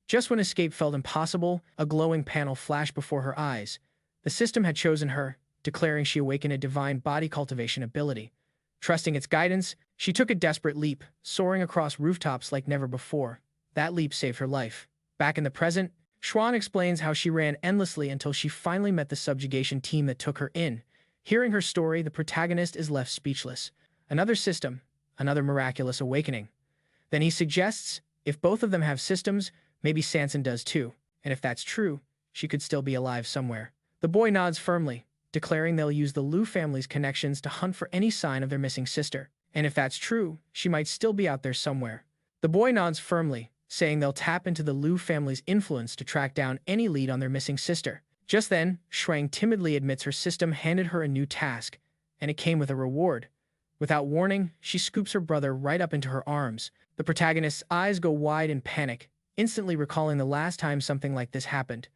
Just when escape felt impossible, a glowing panel flashed before her eyes. The system had chosen her, declaring she awakened a divine body cultivation ability. Trusting its guidance, she took a desperate leap, soaring across rooftops like never before. That leap saved her life. Back in the present, Xuan explains how she ran endlessly until she finally met the subjugation team that took her in. Hearing her story, the protagonist is left speechless. Another system, another miraculous awakening. Then he suggests, if both of them have systems, maybe Sanson does too, and if that's true, she could still be alive somewhere. The boy nods firmly, declaring they'll use the Louu family's connections to hunt for any sign of their missing sister. And if that's true, she might still be out there somewhere. The boy nods firmly, saying they'll tap into the Louu family's influence to track down any lead on their missing sister. Just then, Shuang timidly admits her system handed her a new task, and it came with a reward. Without warning, she scoops her brother right up into her arms. The protagonist's eyes go wide in panic, instantly recalling the last time something like this happened.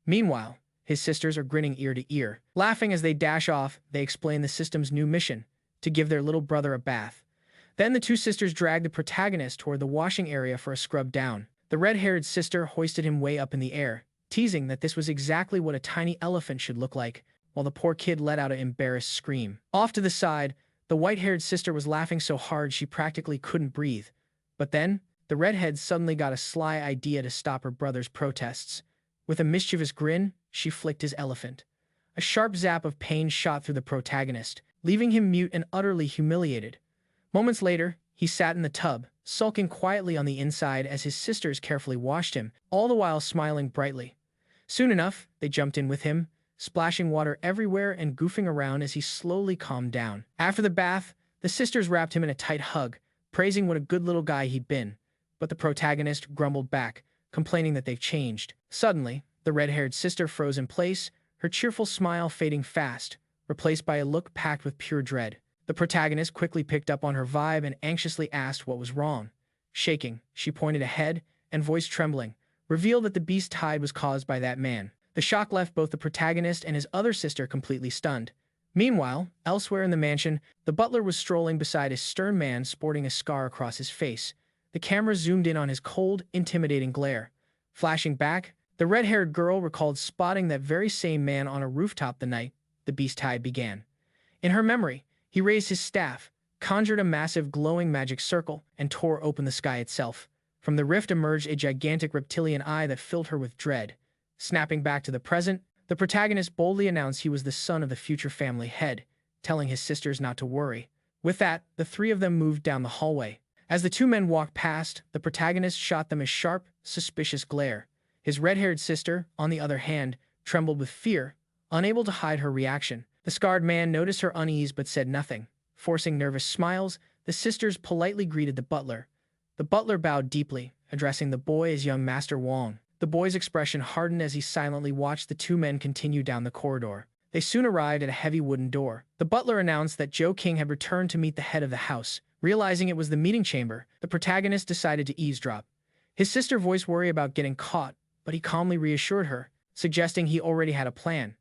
Meanwhile, his sisters are grinning ear to ear. Laughing as they dash off, they explain the system's new mission, to give their little brother a bath. Then the two sisters drag the protagonist toward the washing area for a scrub down. The red-haired sister hoisted him way up in the air, teasing that this was exactly what a tiny elephant should look like, while the poor kid let out an embarrassed scream. Off to the side, the white-haired sister was laughing so hard she practically couldn't breathe. But then, the redhead suddenly got a sly idea to stop her brother's protests. With a mischievous grin, she flicked his elephant. A sharp zap of pain shot through the protagonist, leaving him mute and utterly humiliated. Moments later, he sat in the tub, sulking quietly on the inside as his sisters carefully washed him, all the while smiling brightly. Soon enough, they jumped in with him, splashing water everywhere and goofing around as he slowly calmed down. After the bath, the sisters wrapped him in a tight hug, praising what a good little guy he'd been. But the protagonist grumbled back, complaining that they've changed. Suddenly, the red-haired sister froze in place, her cheerful smile fading fast, replaced by a look packed with pure dread. The protagonist quickly picked up on her vibe and anxiously asked what was wrong. Shaking, she pointed ahead, and voice trembling, revealed that the beast tide was caused by that man. The shock left both the protagonist and his other sister completely stunned. Meanwhile, elsewhere in the mansion, the butler was strolling beside a stern man sporting a scar across his face. The camera zoomed in on his cold, intimidating glare. Flashing back, the red-haired girl recalled spotting that very same man on a rooftop the night the beast tide began. In her memory, he raised his staff, conjured a massive glowing magic circle, and tore open the sky itself. From the rift emerged a gigantic reptilian eye that filled her with dread. Snapping back to the present, the protagonist boldly announced he was the son of the future family head, telling his sisters not to worry. With that, the three of them moved down the hallway. As the two men walked past, the protagonist shot them a sharp, suspicious glare. His red-haired sister, on the other hand, trembled with fear, unable to hide her reaction. The scarred man noticed her unease but said nothing. Forcing nervous smiles, the sisters politely greeted the butler. The butler bowed deeply, addressing the boy as young Master Wong. The boy's expression hardened as he silently watched the two men continue down the corridor. They soon arrived at a heavy wooden door. The butler announced that Joe King had returned to meet the head of the house. Realizing it was the meeting chamber, the protagonist decided to eavesdrop. His sister voiced worry about getting caught, but he calmly reassured her, suggesting he already had a plan.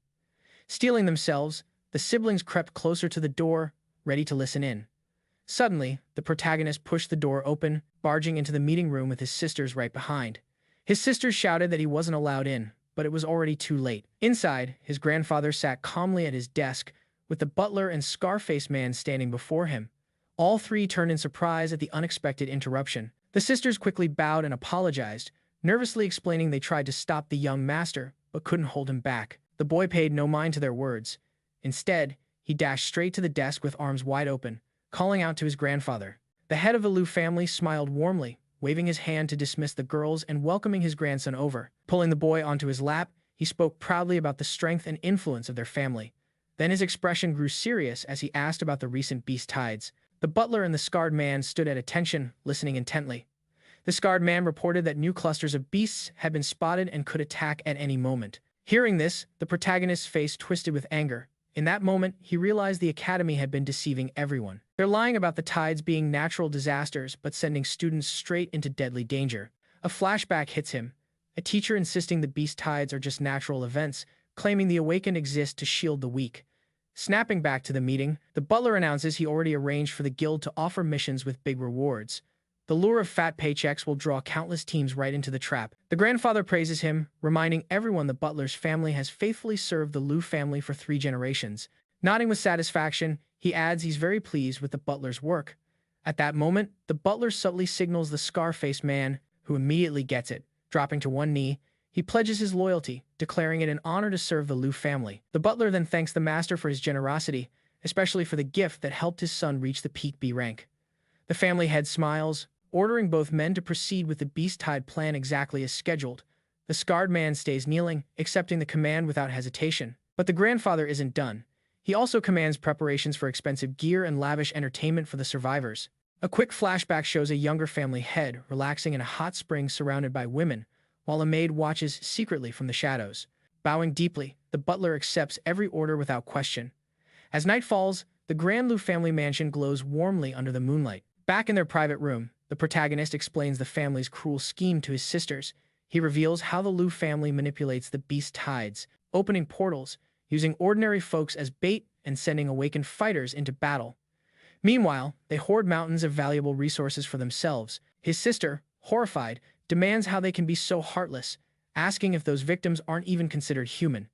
Steeling themselves, the siblings crept closer to the door, ready to listen in. Suddenly, the protagonist pushed the door open, barging into the meeting room with his sisters right behind. His sisters shouted that he wasn't allowed in, but it was already too late. Inside, his grandfather sat calmly at his desk, with the butler and scar-faced man standing before him. All three turned in surprise at the unexpected interruption. The sisters quickly bowed and apologized, nervously explaining they tried to stop the young master, but couldn't hold him back. The boy paid no mind to their words. Instead, he dashed straight to the desk with arms wide open, calling out to his grandfather. The head of the Louu family smiled warmly, waving his hand to dismiss the girls and welcoming his grandson over. Pulling the boy onto his lap, he spoke proudly about the strength and influence of their family. Then his expression grew serious as he asked about the recent beast tides. The butler and the scarred man stood at attention, listening intently. The scarred man reported that new clusters of beasts had been spotted and could attack at any moment. Hearing this, the protagonist's face twisted with anger. In that moment, he realized the academy had been deceiving everyone. They're lying about the tides being natural disasters but sending students straight into deadly danger. A flashback hits him. A teacher insisting the beast tides are just natural events, claiming the awakened exist to shield the weak. Snapping back to the meeting, the butler announces he already arranged for the guild to offer missions with big rewards. The lure of fat paychecks will draw countless teams right into the trap. The grandfather praises him, reminding everyone the butler's family has faithfully served the Louu family for 3 generations. Nodding with satisfaction, he adds he's very pleased with the butler's work. At that moment, the butler subtly signals the scar-faced man, who immediately gets it. Dropping to one knee, he pledges his loyalty, declaring it an honor to serve the Louu family. The butler then thanks the master for his generosity, especially for the gift that helped his son reach the peak B rank. The family head smiles, ordering both men to proceed with the beast tide plan exactly as scheduled. The scarred man stays kneeling, accepting the command without hesitation. But the grandfather isn't done. He also commands preparations for expensive gear and lavish entertainment for the survivors. A quick flashback shows a younger family head relaxing in a hot spring surrounded by women, while a maid watches secretly from the shadows. Bowing deeply, the butler accepts every order without question. As night falls, the Grand Louu family mansion glows warmly under the moonlight. Back in their private room, the protagonist explains the family's cruel scheme to his sisters. He reveals how the Louu family manipulates the beast tides, opening portals, using ordinary folks as bait and sending awakened fighters into battle. Meanwhile, they hoard mountains of valuable resources for themselves. His sister, horrified, demands how they can be so heartless, asking if those victims aren't even considered human.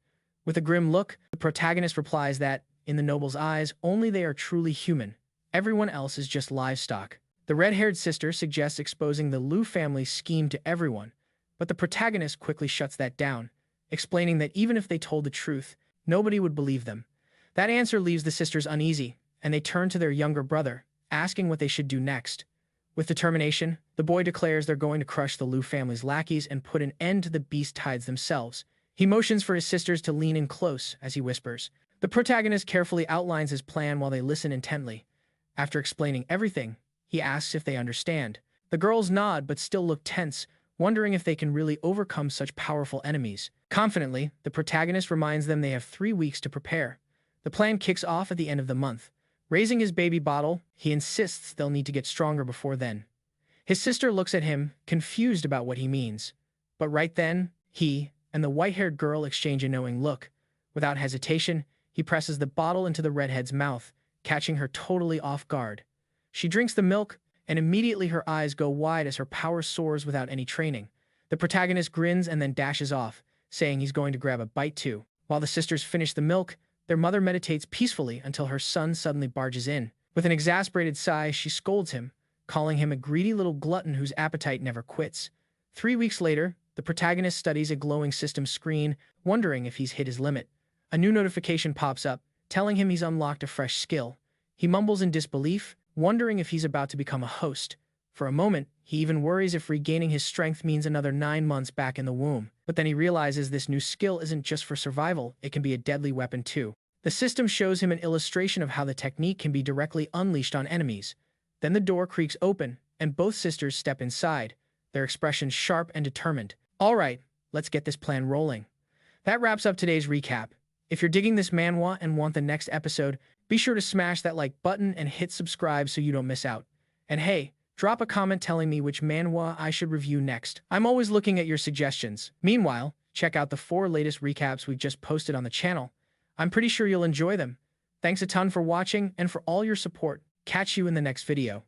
With a grim look, the protagonist replies that, in the noble's eyes, only they are truly human. Everyone else is just livestock. The red-haired sister suggests exposing the Louu family's scheme to everyone, but the protagonist quickly shuts that down, explaining that even if they told the truth, nobody would believe them. That answer leaves the sisters uneasy, and they turn to their younger brother, asking what they should do next. With determination, the boy declares they're going to crush the Louu family's lackeys and put an end to the beast tides themselves. He motions for his sisters to lean in close as he whispers. The protagonist carefully outlines his plan while they listen intently. After explaining everything, he asks if they understand. The girls nod but still look tense, wondering if they can really overcome such powerful enemies. Confidently, the protagonist reminds them they have 3 weeks to prepare. The plan kicks off at the end of the month. Raising his baby bottle, he insists they'll need to get stronger before then. His sister looks at him, confused about what he means. But right then, he and the white-haired girl exchange a knowing look. Without hesitation, he presses the bottle into the redhead's mouth, catching her totally off guard. She drinks the milk, and immediately her eyes go wide as her power soars without any training. The protagonist grins and then dashes off, saying he's going to grab a bite too. While the sisters finish the milk, their mother meditates peacefully until her son suddenly barges in. With an exasperated sigh, she scolds him, calling him a greedy little glutton whose appetite never quits. 3 weeks later, the protagonist studies a glowing system screen, wondering if he's hit his limit. A new notification pops up, telling him he's unlocked a fresh skill. He mumbles in disbelief, wondering if he's about to become a host. For a moment, he even worries if regaining his strength means another 9 months back in the womb. But then he realizes this new skill isn't just for survival, it can be a deadly weapon too. The system shows him an illustration of how the technique can be directly unleashed on enemies. Then the door creaks open, and both sisters step inside, their expressions sharp and determined. All right, let's get this plan rolling. That wraps up today's recap. If you're digging this manhwa and want the next episode, be sure to smash that like button and hit subscribe so you don't miss out. And hey, drop a comment telling me which manhwa I should review next. I'm always looking at your suggestions. Meanwhile, check out the 4 latest recaps we've just posted on the channel. I'm pretty sure you'll enjoy them. Thanks a ton for watching and for all your support. Catch you in the next video.